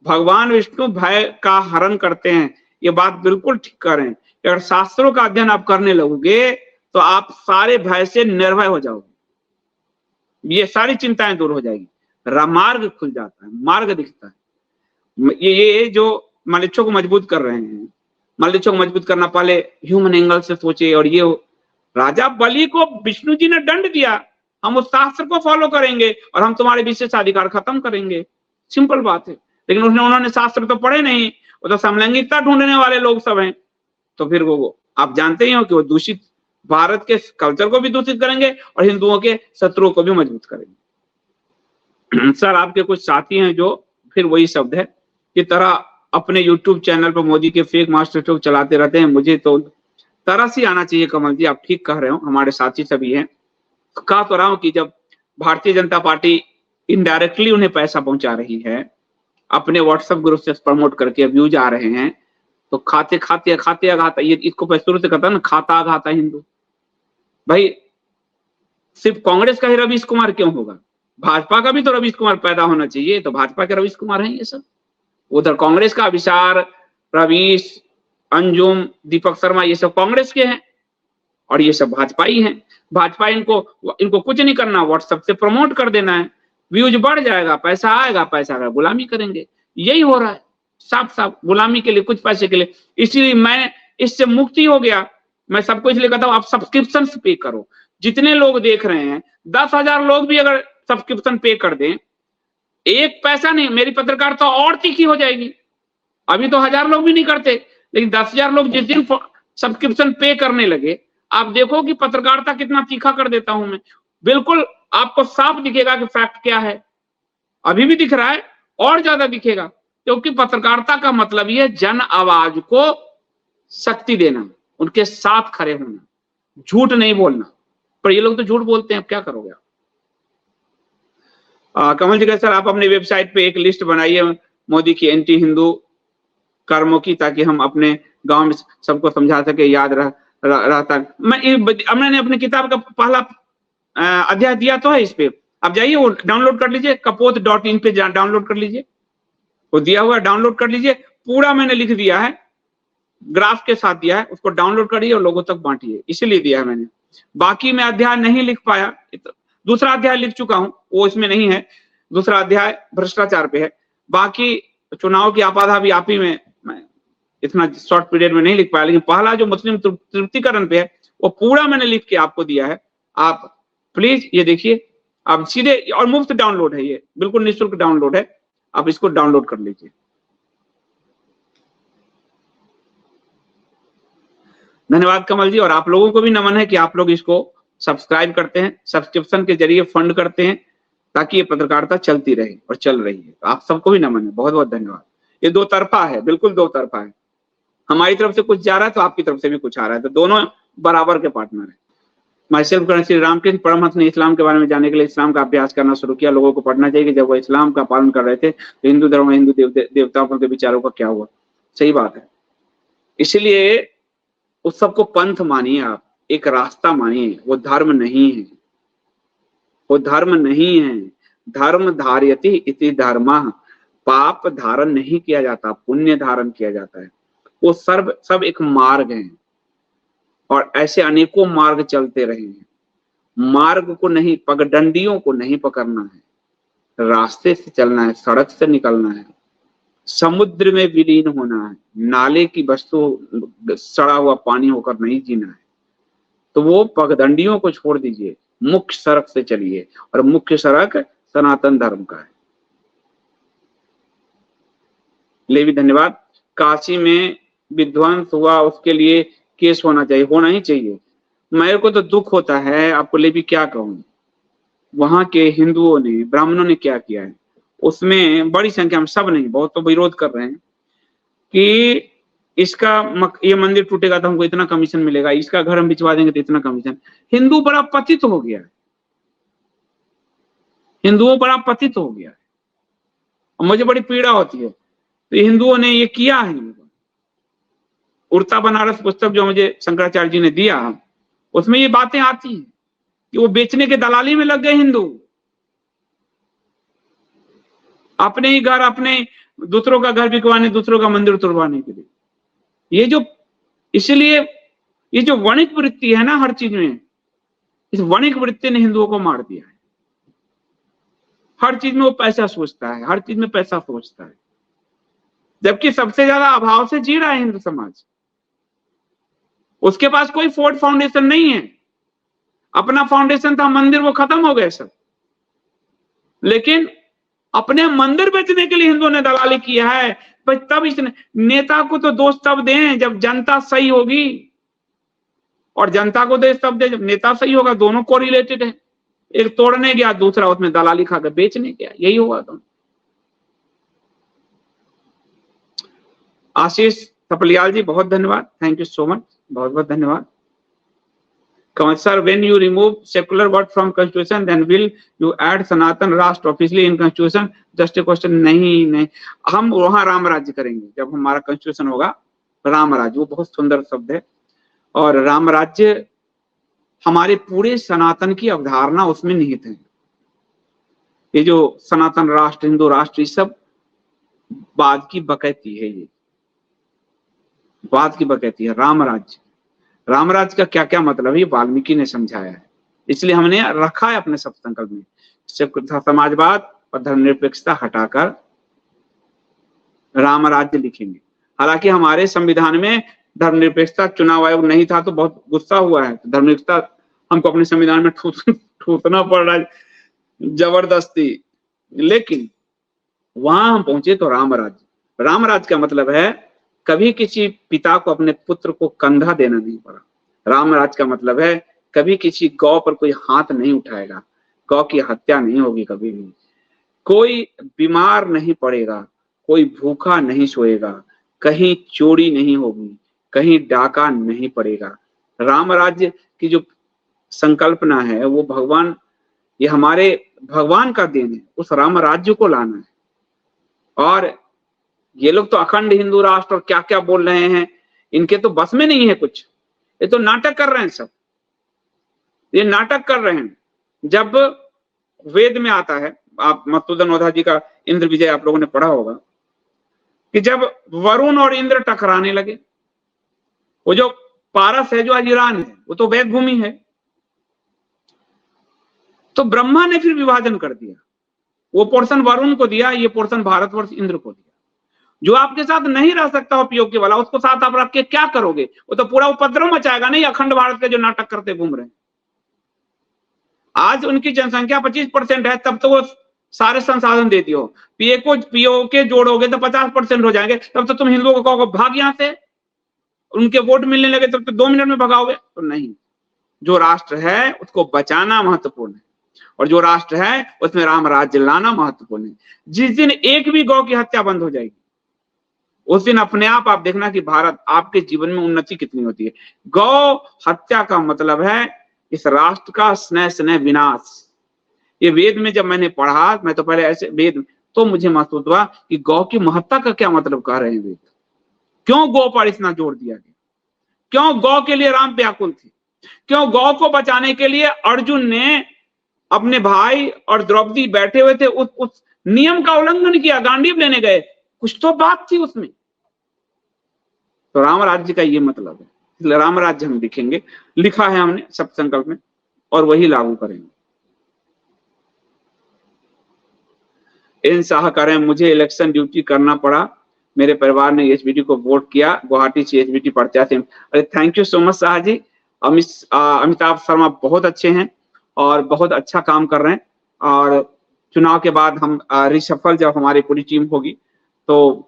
भगवान विष्णु भय का हरण करते हैं, ये बात बिल्कुल ठीक कह रहे हैं। अगर शास्त्रों का अध्ययन आप करने लगोगे तो आप सारे भय से निर्भय हो जाओगे, ये सारी चिंताएं दूर हो जाएगी, रामार्ग खुल जाता है, मार्ग दिखता है। ये जो मलेच्छों को मजबूत कर रहे हैं, मलेच्छों को मजबूत करना पहले ह्यूमन एंगल से सोचे। और ये राजा बलि को विष्णु जी ने दंड दिया, हम उस शास्त्र को फॉलो करेंगे और हम तुम्हारे विशेषाधिकार खत्म करेंगे, सिंपल बात है। लेकिन उन्होंने शास्त्र तो पढ़े नहीं, वो तो समलैंगिकता ढूंढने वाले लोग सब हैं। तो फिर वो आप जानते ही हो कि वो दूषित, भारत के कल्चर को भी दूषित करेंगे और हिंदुओं के शत्रुओं को भी मजबूत करेंगे। सर आपके कुछ साथी हैं जो फिर वही शब्द है की तरह अपने YouTube चैनल पर मोदी के फेक मास्टर स्ट्रोक चलाते रहते हैं, मुझे तो तरस ही आना चाहिए। कमल जी आप ठीक कह रहे हो, हमारे साथी सभी हैं। कह तो रहा हूं कि जब भारतीय जनता पार्टी इनडायरेक्टली उन्हें पैसा पहुंचा रही है, अपने व्हाट्सएप ग्रुप से प्रमोट करके व्यूज आ रहे हैं, तो खाते खाता, ये इसको शुरू से कहता है ना, खाता खाता हिंदू। भाई सिर्फ कांग्रेस का ही रवीश कुमार क्यों होगा? भाजपा का भी तो रवीश कुमार पैदा होना चाहिए, तो भाजपा के रवीश कुमार हैं ये सब। उधर कांग्रेस का अभिसार, रवीश, अंजुम, दीपक शर्मा, ये सब कांग्रेस के हैं, और ये सब भाजपाई हैं। भाजपा इनको कुछ नहीं करना, व्हाट्सएप से प्रमोट कर देना है, व्यूज बढ़ जाएगा, पैसा आएगा, गुलामी करेंगे। यही हो रहा है, साफ साफ गुलामी के लिए, कुछ पैसे के लिए। इसलिए मैं इससे मुक्ति हो गया। मैं सबको इसलिए कहता हूं आप सब्सक्रिप्शन पे करो। जितने लोग देख रहे हैं, 10,000 लोग भी अगर सब्सक्रिप्शन पे कर दें, एक पैसा नहीं, मेरी पत्रकारिता और तीखी हो जाएगी। अभी तो 1000 लोग भी नहीं करते, लेकिन 10,000 लोग जिस दिन सब्सक्रिप्शन पे करने लगे, आप देखो कि पत्रकारिता कितना तीखा कर देता हूं मैं। बिल्कुल आपको साफ दिखेगा कि फैक्ट क्या है। अभी भी दिख रहा है, और ज्यादा दिखेगा, क्योंकि पत्रकारिता का मतलब ही है जन आवाज को शक्ति देना, उनके साथ खड़े होना, झूठ नहीं बोलना। पर ये लोग तो झूठ बोलते हैं, अब क्या करोगे आप? कमल जी सर आप अपने वेबसाइट पे एक लिस्ट बनाइए मोदी की एंटी हिंदू कर्मों की, ताकि हम अपने गांव में सबको समझा सके, याद रहता। मैंने अपनी किताब का पहला अध्याय दिया तो है इस पे, आप जाइए वो डाउनलोड कर लीजिए, कपोत.in पे डाउनलोड कर लीजिए, वो दिया हुआ डाउनलोड कर लीजिए, पूरा मैंने लिख दिया है, ग्राफ के साथ दिया है, उसको डाउनलोड करिए और लोगों तक बांटिए, इसीलिए दिया है मैंने। बाकी मैं अध्याय नहीं लिख पाया, दूसरा अध्याय लिख चुका हूं, वो इसमें नहीं है, दूसरा अध्याय भ्रष्टाचार पे है। बाकी चुनाव की आपाधापी आप ही में मैं इतना शॉर्ट पीरियड में नहीं लिख पाया, लेकिन पहला जो मुस्लिम तृप्तिकरण पे है वो पूरा मैंने लिख के आपको दिया है। आप प्लीज ये देखिए, आप सीधे, और मुफ्त डाउनलोड है, ये बिल्कुल निःशुल्क डाउनलोड है, आप इसको डाउनलोड कर लीजिए। धन्यवाद कमल जी, और आप लोगों को भी नमन है कि आप लोग इसको सब्सक्राइब करते हैं, सब्सक्रिप्शन के जरिए फंड करते हैं, ताकि ये पत्रकारिता चलती रहे और चल रही है। आप सबको भी नमन है, बहुत बहुत धन्यवाद। ये दो तरफा है, बिल्कुल दो तरफा है, हमारी तरफ से कुछ जा रहा है तो आपकी तरफ से भी कुछ आ रहा है, तो दोनों बराबर के पार्टनर है। माई सेल्फ करण श्री रामकृष्ण परमहंस ने इस्लाम के बारे में जानने के लिए इस्लाम का अभ्यास करना शुरू किया। लोगों को पढ़ना चाहिए कि जब वो इस्लाम का पालन कर रहे थे तो हिंदू धर्म और हिंदू देवताओं के विचारों का क्या हुआ। सही बात है, इसलिए उस सबको पंथ मानिए, आप एक रास्ता मानिए, वो धर्म नहीं है, वो धर्म नहीं है। धर्म धार्यति इति धर्मः, पाप धारण नहीं किया जाता, पुण्य धारण किया जाता है। वो सब एक मार्ग है, और ऐसे अनेकों मार्ग चलते रहे हैं। मार्ग को नहीं, पगडंडियों को नहीं पकड़ना है, रास्ते से चलना है, सड़क से निकलना है, समुद्र में विलीन होना है, नाले की वस्तु सड़ा हुआ पानी होकर नहीं जीना है। तो वो पगडंडियों को छोड़ दीजिए, मुख्य सड़क से चलिए, और मुख्य सड़क सनातन धर्म का है। ले भी धन्यवाद। काशी में विध्वंस हुआ, उसके लिए केस होना चाहिए, होना ही चाहिए। मेरे को तो दुख होता है, आपको ले भी क्या कहूं, वहां के हिंदुओं ने, ब्राह्मणों ने क्या किया है, उसमें बड़ी संख्या में, सब नहीं, बहुत तो विरोध कर रहे हैं कि इसका ये मंदिर टूटेगा तो हमको इतना कमीशन मिलेगा, इसका घर हम बिचवा देंगे तो इतना कमीशन। हिंदू बड़ा पतित हो गया है, हिंदुओं बड़ा पतित हो गया है, और मुझे बड़ी पीड़ा होती है। तो हिंदुओं ने ये किया है। उड़ता बनारस पुस्तक जो मुझे शंकराचार्य जी ने दिया, उसमें ये बातें आती हैं कि वो बेचने के दलाली में लग गए हिंदू, अपने ही घर, अपने दूसरों का घर बिकवाने, दूसरों का मंदिर तुड़वाने के लिए। ये जो, इसलिए ये जो वणिक वृत्ति है ना हर चीज में, इस वणिक वृत्ति ने हिंदुओं को मार दिया है। हर चीज में वो पैसा सोचता है, हर चीज में पैसा सोचता है, जबकि सबसे ज्यादा अभाव से जी रहा है हिंदू समाज। उसके पास कोई फोर्ट फाउंडेशन नहीं है, अपना फाउंडेशन था मंदिर, वो खत्म हो गए सब। लेकिन अपने मंदिर बेचने के लिए हिंदुओं ने दलाली किया है। तब इसने, नेता को तो दोष तब दें जब जनता सही होगी, और जनता को दोष तब दे जब नेता सही होगा। दोनों को रिलेटेड है, एक तोड़ने गया, दूसरा उसमें दलाली खाकर बेचने गया, यही होगा। दोनों। आशीष थपलियाल जी बहुत धन्यवाद, थैंक यू सो मच, बहुत बहुत धन्यवाद। कमल sir, when you remove secular word from constitution, then will you add सनातन राष्ट्र officially in constitution? Just a question. नहीं, हम वहां राम राज्य करेंगे जब हमारा कंस्टिट्यूशन होगा। राम राज्य, वो बहुत सुंदर शब्द है, और राम राज्य हमारे पूरे सनातन की अवधारणा उसमें निहित है। ये जो सनातन राष्ट्र, हिंदू राष्ट्र, ये सब बाद की बकैती है, ये बाद की बकैती है। राम राज्य, राम राज्य का क्या क्या मतलब है, वाल्मीकि ने समझाया है, इसलिए हमने रखा है अपने सब संकल्प में। समाजवाद और धर्मनिरपेक्षता हटाकर राम राज्य लिखेंगे। हालांकि हमारे संविधान में धर्मनिरपेक्षता, चुनाव आयोग नहीं था तो बहुत गुस्सा हुआ है, तो धर्मनिरपेक्षता हमको अपने संविधान में ठूसना पड़ रहा है जबरदस्ती। लेकिन वहां हम पहुंचे तो राम राज्य। राम राज्य का मतलब है कभी किसी पिता को अपने पुत्र को कंधा देना नहीं पड़ा। राम राज्य का मतलब है कभी किसी गौ पर कोई हाथ नहीं उठाएगा, गौ की हत्या नहीं होगी कभी भी, कोई बीमार नहीं पड़ेगा, कोई भूखा नहीं सोएगा, कहीं चोरी नहीं होगी, कहीं डाका नहीं पड़ेगा। राम राज्य की जो संकल्पना है वो भगवान, ये हमारे भगवान का देन है, उस राम राज्य को लाना है। और ये लोग तो अखंड हिंदू राष्ट्र और क्या क्या बोल रहे हैं, इनके तो बस में नहीं है कुछ, ये तो नाटक कर रहे हैं सब, ये नाटक कर रहे हैं। जब वेद में आता है, आप मधुसूदन ओझा जी का इंद्र विजय आप लोगों ने पढ़ा होगा, कि जब वरुण और इंद्र टकराने लगे, वो जो पारस है जो आज ईरान है, वो तो वैद भूमि है, तो ब्रह्मा ने फिर विभाजन कर दिया, वो पोर्शन वरुण को दिया, ये पोर्शन भारतवर्ष इंद्र को दिया। जो आपके साथ नहीं रह सकता उपयोग के वाला, उसको साथ आप रख के क्या करोगे? वो तो पूरा उपद्रव मचाएगा, नहीं अखंड भारत के जो नाटक करते घूम रहे हैं। आज उनकी जनसंख्या 25% है, तब तो वो सारे संसाधन देती हो, पीओ के जोड़ोगे तो 50% हो जाएंगे, तब तो तुम हिंदुओं को कहोगे भाग यहां से, उनके वोट मिलने लगे तब तो 2 मिनट में भगाओगे। तो नहीं, जो राष्ट्र है उसको बचाना महत्वपूर्ण है, और जो राष्ट्र है उसमें राम राज्य लाना महत्वपूर्ण है। जिस दिन एक भी गौ की हत्या बंद हो जाएगी, उस दिन अपने आप देखना कि भारत, आपके जीवन में उन्नति कितनी होती है। गौ हत्या का मतलब है इस राष्ट्र का स्नेह स्नेह विनाश। ये वेद में जब मैंने पढ़ा, मैं तो पहले ऐसे वेद, तो मुझे महसूस हुआ कि गौ की महत्ता का क्या मतलब कह रहे हैं वेद, क्यों गौ पर इतना जोर दिया गया, क्यों गौ के लिए राम व्याकुल थे, क्यों गौ को बचाने के लिए अर्जुन ने अपने भाई और द्रौपदी बैठे हुए थे, उस नियम का उल्लंघन किया, गांडीव लेने गए, कुछ तो बात थी उसमें। तो राम राज्य का ये मतलब है, इसलिए राम राज्य हम लिखेंगे, लिखा है हमने सब संकल्प में, और वही लागू करेंगे। इन शाह करें, मुझे इलेक्शन ड्यूटी करना पड़ा, मेरे परिवार ने एसबीटी को वोट किया, गुवाहाटी से एसबीटी प्रत्याशी। अरे thank you so much Shah ji. Amitabh Sharma बहुत अच्छे हैं और बहुत अच्छा काम कर रहे हैं, और चुनाव के बाद हम रिशफल जब हमारी पूरी टीम होगी तो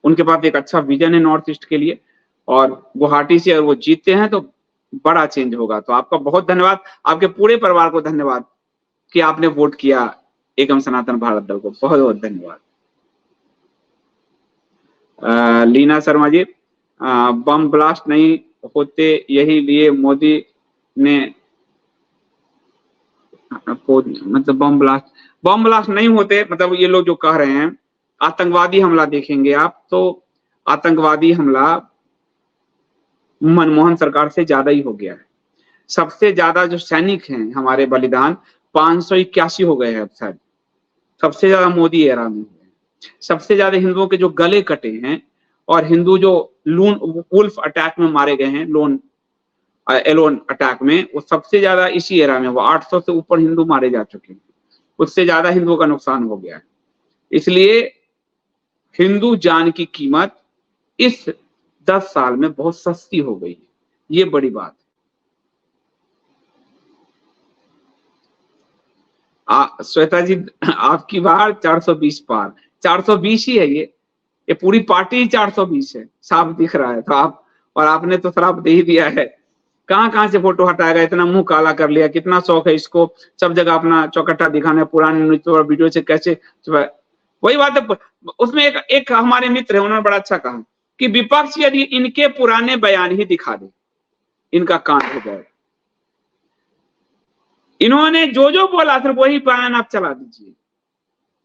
उनके पास एक अच्छा विजन है नॉर्थ ईस्ट के लिए, और गुवाहाटी से अगर वो जीतते हैं तो बड़ा चेंज होगा। तो आपका बहुत धन्यवाद, आपके पूरे परिवार को धन्यवाद कि आपने वोट किया एकम सनातन भारत दल को, बहुत बहुत धन्यवाद। लीना शर्मा जी, बम ब्लास्ट नहीं होते, यही लिए मोदी ने, मतलब बम ब्लास्ट नहीं होते, मतलब ये लोग जो कह रहे हैं आतंकवादी हमला देखेंगे आप, तो आतंकवादी हमला मनमोहन सरकार से ज्यादा ही हो गया है। सबसे ज्यादा जो सैनिक हैं हमारे बलिदान 581 हो गए हैं अब शायद, सबसे ज्यादा मोदी एरा में हुए। सबसे ज्यादा हिंदुओं के जो गले कटे हैं, और हिंदू जो लून वुल्फ अटैक में मारे गए हैं, एलोन अटैक में, वो सबसे ज्यादा इसी एरा में हुआ। 800 से ऊपर हिंदू मारे जा चुके हैं, उससे ज्यादा हिंदुओं का नुकसान हो गया है। इसलिए हिंदू जान की कीमत इस 10 साल में बहुत सस्ती हो गई है, ये बड़ी बात है। श्वेता जी, आपकी बार 420 पार, 420 ही है ये पूरी पार्टी 420 है, साफ दिख रहा है। तो आपने तो श्राप दे ही दिया है, कहां से फोटो हटाएगा, इतना मुंह काला कर लिया, कितना शौक है इसको सब जगह अपना चौकट्टा दिखाना, पुराने वीडियो से कैसे। वही बात है, उसमें एक हमारे मित्र है, उन्होंने बड़ा अच्छा कहा कि विपक्ष यदि इनके पुराने बयान ही दिखा दे, इनका कांड हो जाएगा। इन्होंने जो बोला सिर्फ वही बयान आप चला दीजिए,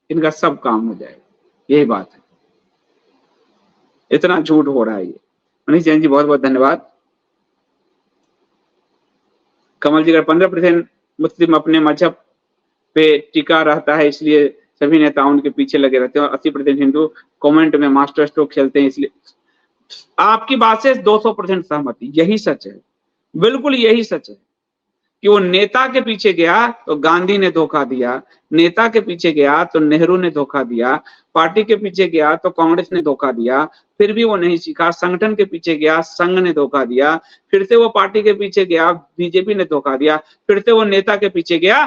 इनका सब काम हो जाएगा, यही बात है। इतना झूठ हो रहा है ये। मनीष जैन जी बहुत बहुत धन्यवाद। कमल जी, 15% मुस्लिम अपने मजहब पे टिका रहता है, इसलिए सभी नेता उनके पीछे लगे रहते हैं, और 80% हिंदू कमेंट में मास्टर स्ट्रोक खेलते हैं, इसलिए आपकी बात से 200% सहमति, यही सच है, बिल्कुल यही सच है कि वो नेता के पीछे गया तो गांधी ने धोखा दिया, नेता के पीछे गया तो नेहरू ने धोखा दिया, पार्टी के पीछे गया तो कांग्रेस ने धोखा दिया, फिर भी वो नहीं सीखा, संगठन के पीछे गया, संघ ने धोखा दिया, फिर से वो पार्टी के पीछे गया, बीजेपी ने धोखा दिया, फिर से वो नेता के पीछे गया,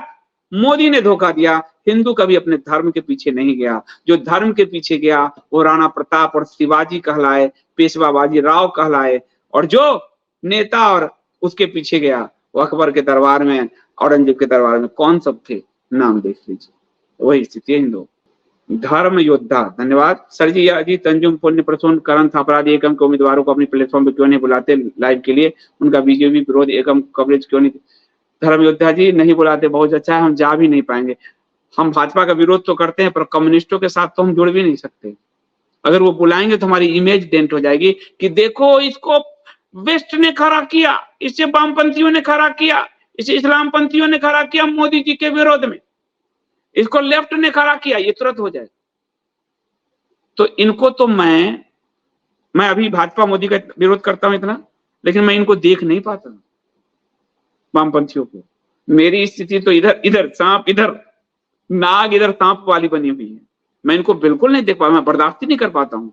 मोदी ने धोखा दिया। हिंदू कभी अपने धर्म के पीछे नहीं गया, जो धर्म के पीछे गया वो राणा प्रताप और शिवाजी कहलाए, पेशवा बाजीराव कहलाए, और जो नेता और उसके पीछे गया वो अकबर के दरबार में, औरंगजेब के दरबार में कौन सब थे, नाम देख लीजिए। वही स्थिति है हिंदू धर्म योद्धा। धन्यवाद सर जी। अजी तंजुम पुण्य प्रसून करण था अपराधी एकम के उम्मीदवारों को अपनी प्लेटफॉर्म पे क्यों नहीं बुलाते लाइव के लिए, उनका बीजेपी विरोध एकम कवरेज क्यों नहीं। धर्म योद्धा जी, नहीं बुलाते, बहुत अच्छा है, हम जा भी नहीं पाएंगे। हम भाजपा का विरोध तो करते हैं, पर कम्युनिस्टों के साथ तो हम जुड़ भी नहीं सकते। अगर वो बुलाएंगे तो हमारी इमेज डेंट हो जाएगी कि देखो इसको वेस्ट ने खड़ा किया, इसे वामपंथियों ने खड़ा किया, इसे इस्लाम पंथियों ने खड़ा किया मोदी जी के विरोध में। इसको लेफ्ट ने खड़ा किया, ये तुरंत हो जाए। तो इनको तो मैं अभी भाजपा मोदी का विरोध करता हूं इतना, लेकिन मैं इनको देख नहीं पाता वामपंथियों को। मेरी स्थिति तो इधर इधर सांप, इधर नाग, इधर सांप वाली बनी हुई है। मैं इनको बिल्कुल नहीं देख पाता, मैं बर्दाश्त ही नहीं कर पाता हूं।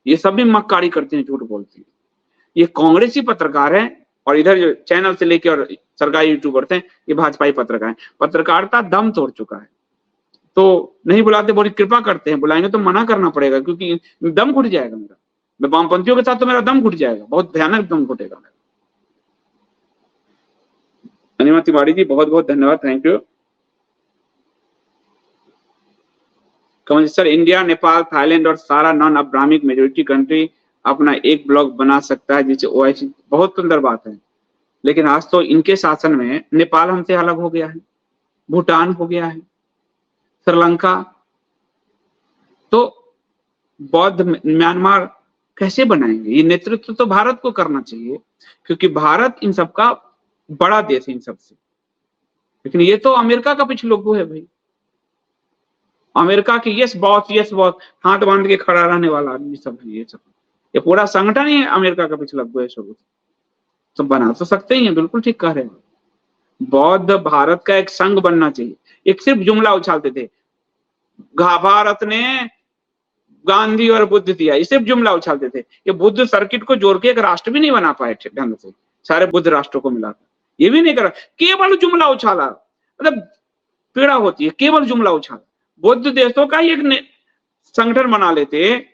ये सब भी मक्कारी करते हैं, झूठ बोलते हैं। ये कांग्रेसी पत्रकार है, और इधर जो चैनल से लेके और सरकारी यूट्यूबर थे, ये भाजपाई पत्रकार है। पत्रकारिता दम तोड़ चुका है। तो नहीं बुलाते, बड़ी कृपा करते हैं, बुलाएंगे तो मना करना पड़ेगा, क्योंकि दम घुट जाएगा मेरा। मैं वामपंथियों के साथ तो मेरा दम घुट जाएगा, बहुत भयानक दम घुटेगा मेरा। अनिमा तिवारी जी बहुत बहुत धन्यवाद, thank you. Kamal sir, India, Nepal, Thailand और सारा नॉन अब्राह्मिक मेजोरिटी कंट्री अपना एक ब्लॉक बना सकता है जिसे ओआईसी, बहुत सुंदर बात है। लेकिन आज तो इनके शासन में नेपाल हमसे अलग हो गया है, भूटान हो गया है, श्रीलंका, तो बौद्ध म्यांमार कैसे बनाएंगे? ये नेतृत्व तो भारत को करना चाहिए, क्योंकि भारत इन सबका बड़ा देश है इन सबसे। लेकिन ये तो अमेरिका का पिछलोगू है भाई, अमेरिका की यस बॉस हाथ बांध के खड़ा रहने वाला आदमी सब है। ये पूरा संगठन ही अमेरिका का पिछलोगू है सब। तो बना तो सकते ही हैं, बिल्कुल ठीक कह रहे हैं। बौद्ध भारत का एक संघ बनना चाहिए। एक सिर्फ जुमला उछालते थे, भारत ने गांधी और बुद्ध दिया, ये सिर्फ जुमला उछालते थे। ये बुद्ध सर्किट को जोड़ के एक राष्ट्र भी नहीं बना पाए ढंग से, सारे बुद्ध राष्ट्रों को मिलाकर ये भी नहीं करा, केवल जुमला उछाला। मतलब पीड़ा होती है, केवल जुमला उछाला। बुद्ध देशों का ही एक संगठन बना लेते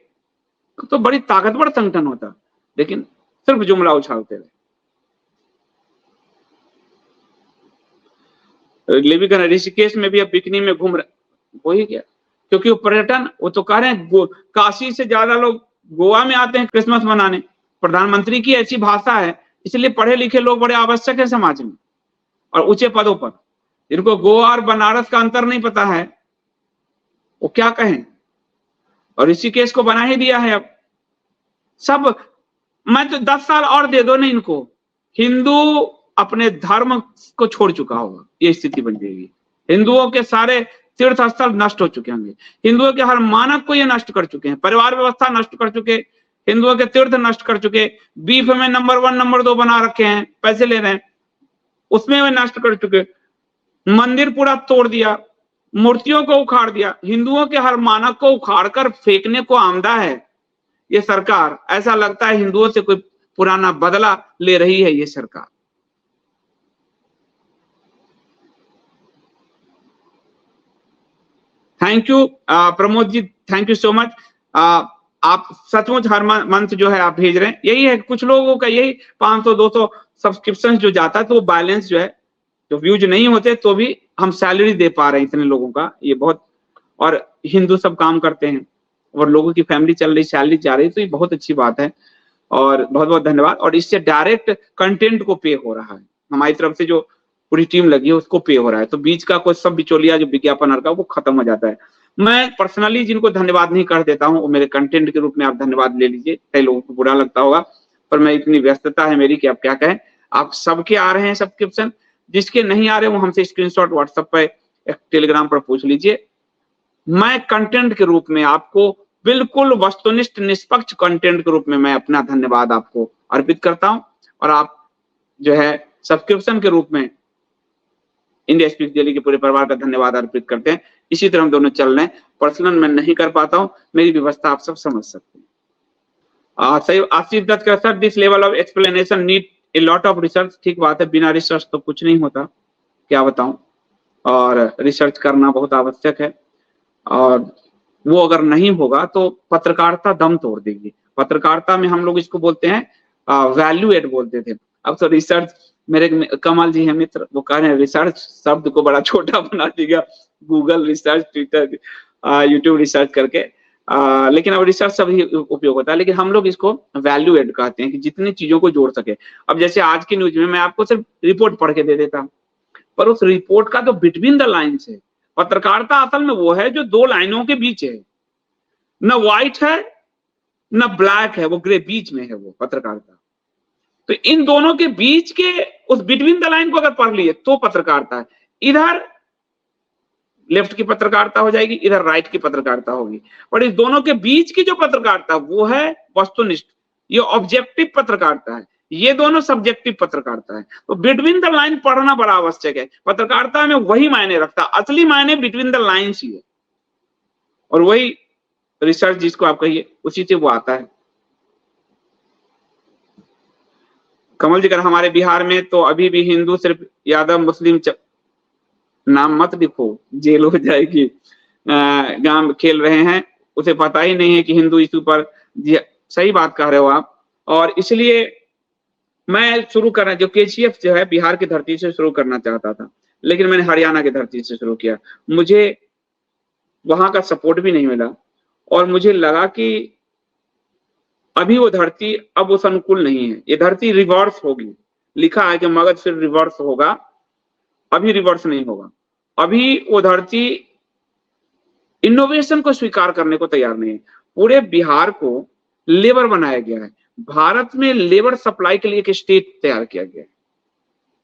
तो बड़ी ताकतवर संगठन होता, लेकिन सिर्फ जुमला उछालते रहे। लेविगन ऋषिकेश में भी अब बिकनी में घूम रहे, वही क्या, क्योंकि वो पर्यटन, वो तो कह रहे हैं काशी से ज्यादा लोग गोवा में आते हैं क्रिसमस मनाने। प्रधानमंत्री की ऐसी भाषा है, इसलिए पढ़े लिखे लोग बड़े आवश्यक है समाज में और ऊंचे पदों पर। जिनको गोवा और बनारस का अंतर नहीं पता है वो क्या कहें। और ऋषिकेश को बना ही दिया है अब सब। मैं तो 10 साल और दे दो ना इनको, हिंदू अपने धर्म को छोड़ चुका होगा, ये स्थिति बन जाएगी। हिंदुओं के सारे तीर्थ स्थल नष्ट हो चुके होंगे, हिंदुओं के हर मानक को ये नष्ट कर चुके हैं, परिवार व्यवस्था नष्ट कर चुके, हिंदुओं के तीर्थ नष्ट कर चुके, बीफ में नंबर 1 नंबर 2 बना रखे हैं, पैसे ले रहे हैं, उसमें वे नष्ट कर चुके, मंदिर पूरा तोड़ दिया, मूर्तियों को उखाड़ दिया, हिंदुओं के हर मानक को उखाड़ कर फेंकने को आमदा है ये सरकार। ऐसा लगता है हिंदुओं से कोई पुराना बदला ले रही है ये सरकार। Thank you Pramod ji, thank you so much. आप सचमुच हर मंथ जो है आप भेज रहे हैं। यही है कुछ लोगों का, यही 500-200 सब्सक्रिप्शन जो जाता है तो वो बैलेंस जो है, जो व्यूज नहीं होते तो भी हम सैलरी दे पा रहे हैं इतने लोगों का, ये बहुत। और हिंदू सब काम करते हैं और लोगों की फैमिली चल रही, सैलरी जा रही, तो ये बहुत अच्छी बात है और बहुत बहुत धन्यवाद। और इससे डायरेक्ट कंटेंट को पे हो रहा है, हमारी तरफ से जो पूरी टीम लगी है उसको पे हो रहा है, तो बीच का कोई सब बिचौलिया जो विज्ञापन का वो खत्म हो जाता है। मैं पर्सनली जिनको धन्यवाद नहीं कर देता हूँ वो मेरे कंटेंट के रूप में आप धन्यवाद ले लीजिए, कई लोगों को बुरा लगता होगा, पर मैं इतनी व्यस्तता है मेरी कि आप क्या कहें। आप सबके आ रहे हैं सब्सक्रिप्शन, जिसके नहीं आ रहे वो हमसे स्क्रीनशॉट व्हाट्सएप पे, टेलीग्राम पर पूछ लीजिए। मैं कंटेंट के रूप में आपको बिल्कुल वस्तुनिष्ठ निष्पक्ष कंटेंट के रूप में मैं अपना धन्यवाद आपको अर्पित करता हूं, और आप जो है सब्सक्रिप्शन के रूप में इंडिया स्पीक्स डेली के पूरे परिवार का धन्यवाद अर्पित करते हैं। इसी तरह हम दोनों चल रहे हैं। पर्सनल मैं नहीं कर पाता हूं, मेरी व्यवस्था आप सब समझ सकते हैं। सही आशीष दत्त का sir, this level of explanation need a lot of research. ठीक बात है, बिना रिसर्च तो कुछ नहीं होता, क्या बताऊं, और रिसर्च करना बहुत आवश्यक है, और वो अगर नहीं होगा तो पत्रकारिता दम तोड़ देगी। पत्रकारिता में हम लोग इसको बोलते हैं वैल्यू एड बोलते थे, अब तो रिसर्च। मेरे कमल जी है मित्र, वो कह रहे हैं रिसर्च शब्द को बड़ा छोटा बना दिया, Google research, Twitter, YouTube research करके, लेकिन अब रिसर्च सभी उपयोग होता है, लेकिन हम लोग इसको वैल्यू एड कहते हैं कि जितनी चीजों को जोड़ सके। अब जैसे आज की न्यूज में मैं आपको सिर्फ रिपोर्ट पढ़ के दे देता हूँ, पर उस रिपोर्ट का तो बिटवीन द लाइन्स है। पत्रकारिता असल में वो है जो 2 लाइनों के बीच है, न व्हाइट है न ब्लैक है, वो ग्रे बीच में है वो पत्रकारिता। तो इन दोनों के बीच के उस बिटवीन द लाइन को अगर पढ़ लिए तो पत्रकारिता है। इधर लेफ्ट की पत्रकारिता हो जाएगी, इधर राइट की पत्रकारिता होगी। पर इस दोनों के बीच की जो पत्रकारिता वो है वस्तुनिष्ठ, ये ऑब्जेक्टिव पत्रकारिता है, ये दोनों सब्जेक्टिव पत्रकारिता है। तो बिटवीन द लाइन पढ़ना बड़ा आवश्यक है। पत्रकारिता में वही मायने रखता है, असली मायने बिटवीन द लाइन्स ही है, और वही रिसर्च जिसको आप कहिए उसी से वो आता है। कमल जी, अगर हमारे बिहार में तो अभी भी हिंदू सिर्फ यादव मुस्लिम नाम मत लिखो, जेल हो जाएगी। गांव खेल रहे हैं, उसे पता ही नहीं है कि हिंदू इशू पर, सही बात कह रहे हो आप। और इसलिए मैं शुरू करना, जो केजीएफ जो है बिहार की धरती से शुरू करना चाहता था, लेकिन मैंने हरियाणा की धरती से शुरू किया। मुझे वहां का सपोर्ट भी नहीं मिला, और मुझे लगा कि अभी वो धरती अब उस अनुकूल नहीं है, ये धरती रिवर्स होगी। लिखा है कि मगध फिर रिवर्स होगा, अभी रिवर्स नहीं होगा। अभी वो धरती इनोवेशन को स्वीकार करने को तैयार नहीं है। पूरे बिहार को लेबर बनाया गया है, भारत में लेबर सप्लाई के लिए एक स्टेट तैयार किया गया है।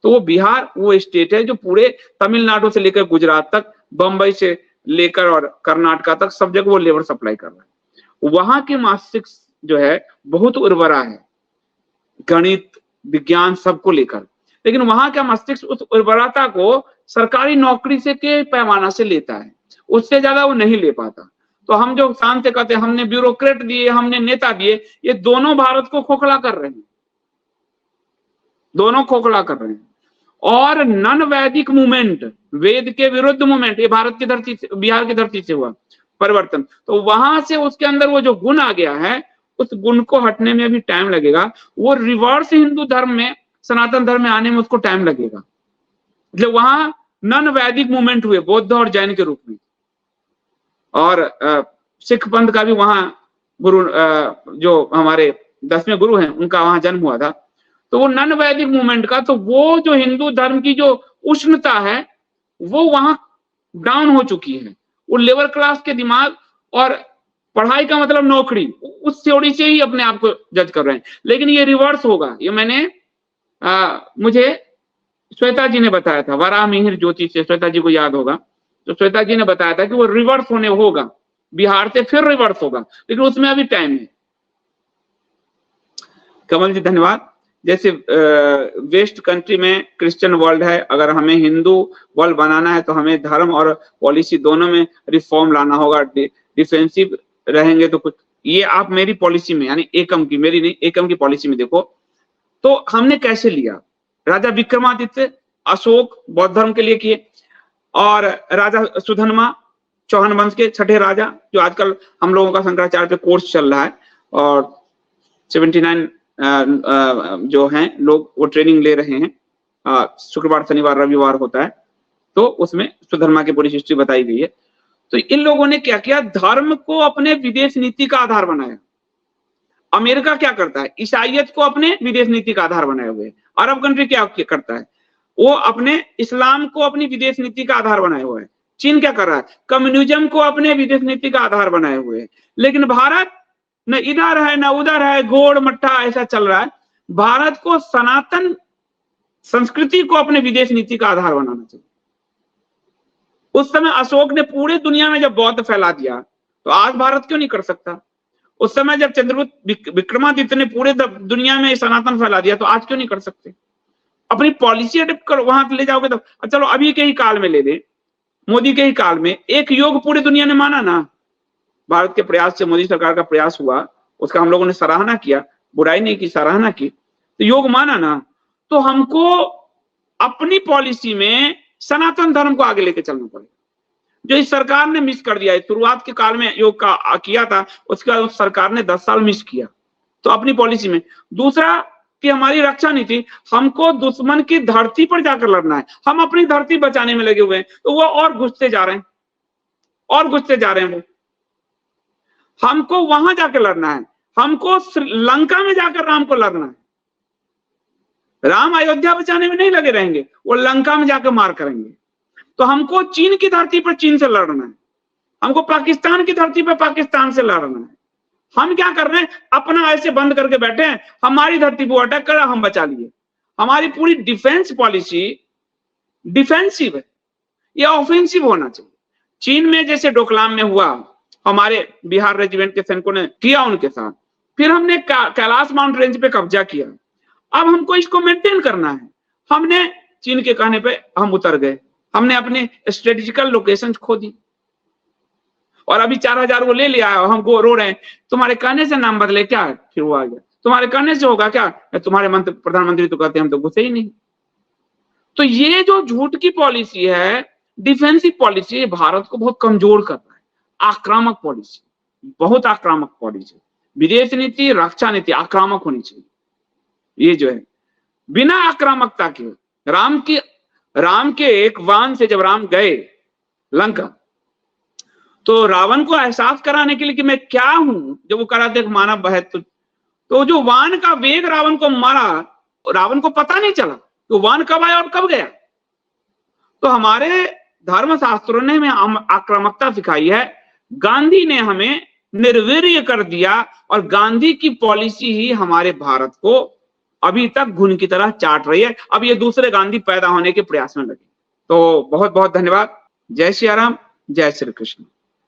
तो वो बिहार वो स्टेट है जो पूरे तमिलनाडु से लेकर गुजरात तक, बंबई से लेकर और कर्नाटका तक सब जगह वो लेबर सप्लाई कर रहा है। वहां के मस्तिष्क जो है बहुत उर्वरा है, गणित विज्ञान सबको लेकर, लेकिन वहां का मस्तिष्क उस उर्वरता को सरकारी नौकरी से के पैमाना से लेता है, उससे ज्यादा वो नहीं ले पाता। तो हम जो शांत कहते हैं हमने ब्यूरोक्रेट दिए, हमने नेता दिए, ये दोनों भारत को खोखला कर रहे हैं, दोनों खोखला कर रहे हैं। और नन वैदिक मूवमेंट, वेद के विरुद्ध मूवमेंट, ये भारत की धरती से, बिहार की धरती से हुआ परिवर्तन। तो वहां से उसके अंदर वो जो गुण आ गया है, उस गुण को हटने में भी टाइम लगेगा। वो रिवर्स हिंदू धर्म में, सनातन धर्म में आने में उसको टाइम लगेगा। मतलब वहां नन वैदिक मूवमेंट हुए बौद्ध और जैन के रूप में, और सिख पंथ का भी वहां गुरु, जो हमारे 10वें गुरु हैं, उनका वहां जन्म हुआ था। तो वो नन वैदिक मूवमेंट का, तो वो जो हिंदू धर्म की जो उष्णता है वो वहां डाउन हो चुकी है। वो लेबर क्लास के दिमाग और पढ़ाई का मतलब नौकरी, उस थ्योरी से ही अपने आप को जज कर रहे हैं। लेकिन ये रिवर्स होगा, ये मैंने मुझे श्वेता जी ने बताया था, वराह मिहिर ज्योति से, श्वेता जी को याद होगा। तो श्वेता जी ने बताया था कि वो रिवर्स होने होगा, बिहार से फिर रिवर्स होगा, लेकिन उसमें अभी टाइम है। कमल जी धन्यवाद। जैसे वेस्ट कंट्री में क्रिश्चियन वर्ल्ड है, अगर हमें हिंदू वर्ल्ड बनाना है तो हमें धर्म और पॉलिसी दोनों में रिफॉर्म लाना होगा। डिफेंसिव रहेंगे तो कुछ, ये आप मेरी पॉलिसी में, यानी एकम की, मेरी नहीं, एकम की पॉलिसी में देखो तो हमने कैसे लिया। राजा विक्रमादित्य, अशोक बौद्ध धर्म के लिए किए, और राजा सुधन्मा चौहान वंश के छठे राजा, जो आजकल हम लोगों का शंकराचार्य पे कोर्स चल रहा है, और 79 जो हैं लोग वो ट्रेनिंग ले रहे हैं, शुक्रवार शनिवार रविवार होता है, तो उसमें सुधर्मा की पूरी हिस्ट्री बताई गई है। तो इन लोगों ने क्या किया, धर्म को अपने विदेश नीति का आधार बनाया। अमेरिका क्या करता है, ईसाइयत को अपने विदेश नीति का आधार बनाए हुए। अरब कंट्री क्या करता है, वो अपने इस्लाम को अपनी विदेश नीति का आधार बनाए हुए है। चीन क्या कर रहा है, कम्युनिज्म को अपने विदेश नीति का आधार बनाए हुए है। लेकिन भारत न इधर है न उधर है, गोड़ मट्ठा ऐसा चल रहा है। भारत को सनातन संस्कृति को अपने विदेश नीति का आधार बनाना चाहिए। उस समय अशोक ने पूरी दुनिया में जब बौद्ध फैला दिया, तो आज भारत क्यों नहीं कर सकता। उस समय जब चंद्रगुप्त विक्रमादित्य ने पूरे दुनिया में सनातन फैला दिया, तो आज क्यों नहीं कर सकते। अपनी पॉलिसी अडेप्ट करो, वहां ले जाओगे तो। चलो अभी के ही काल में ले दे, मोदी के ही काल में एक योग पूरी दुनिया ने माना ना, भारत के प्रयास से, मोदी सरकार का प्रयास हुआ, उसका हम लोगों ने सराहना किया, बुराई नहीं की, सराहना की, तो योग माना ना। तो हमको अपनी पॉलिसी में सनातन धर्म को आगे लेके चलना पड़ेगा, जो इस सरकार ने मिस कर दिया है। शुरुआत के काल में योग का किया था, उसके बाद उस सरकार ने 10 साल मिस किया। तो अपनी पॉलिसी में। दूसरा कि हमारी रक्षा नीति, हमको दुश्मन की धरती पर जाकर लड़ना है, हम अपनी धरती बचाने में लगे हुए हैं, तो वो और घुसते जा रहे हैं, और घुसते जा रहे हैं। वो हमको वहां जाकर लड़ना है, हमको श्रीलंका में जाकर राम को लड़ना है। राम अयोध्या बचाने में नहीं लगे रहेंगे, वो लंका में जाकर मार करेंगे। तो हमको चीन की धरती पर चीन से लड़ना है, हमको पाकिस्तान की धरती पर पाकिस्तान से लड़ना है। हम क्या कर रहे हैं, अपना ऐसे बंद करके बैठे हैं, हमारी धरती पर अटैक करा, हम बचा लिए। हमारी पूरी डिफेंस पॉलिसी डिफेंसिव है, या ऑफेंसिव होना चाहिए। चीन में जैसे डोकलाम में हुआ, हमारे बिहार रेजिमेंट के सैनिकों ने किया उनके साथ, फिर हमने कैलाश माउंट रेंज पे कब्जा किया। अब हमको इसको मेंटेन करना है। हमने चीन के कहने पे हम उतर गए, हमने अपने स्ट्रेटेजिकल लोकेशन खो दी और अभी 4000 को ले लिया, हमको रो रहे हैं तुम्हारे कहने से नाम बदले क्या, फिर वो आ गया तुम्हारे कहने से होगा क्या, तुम्हारे प्रधानमंत्री तो कहते हैं हम तो घुसे ही नहीं। तो ये जो झूठ की पॉलिसी है, डिफेंसिव पॉलिसी, भारत को बहुत कमजोर कर रहा है। आक्रामक पॉलिसी, बहुत आक्रामक पॉलिसी, विदेश नीति रक्षा नीति आक्रामक होनी चाहिए। ये जो है बिना आक्रामकता के, राम के एक वान से जब राम गए लंका, तो रावण को एहसास कराने के लिए कि मैं क्या हूं, जब वो करा देख मानव है, तो जो वान का वेग रावण को मारा, रावण को पता नहीं चला तो वान कब आया और कब गया। तो हमारे धर्म शास्त्रों ने हमें आक्रामकता सिखाई है, गांधी ने हमें निर्वीर्य कर दिया और गांधी की पॉलिसी ही हमारे भारत को अभी तक घुन की तरह चाट रही है। अब ये दूसरे गांधी पैदा होने के प्रयास में लगे। तो बहुत बहुत धन्यवाद। जय श्री राम, जय श्री कृष्ण।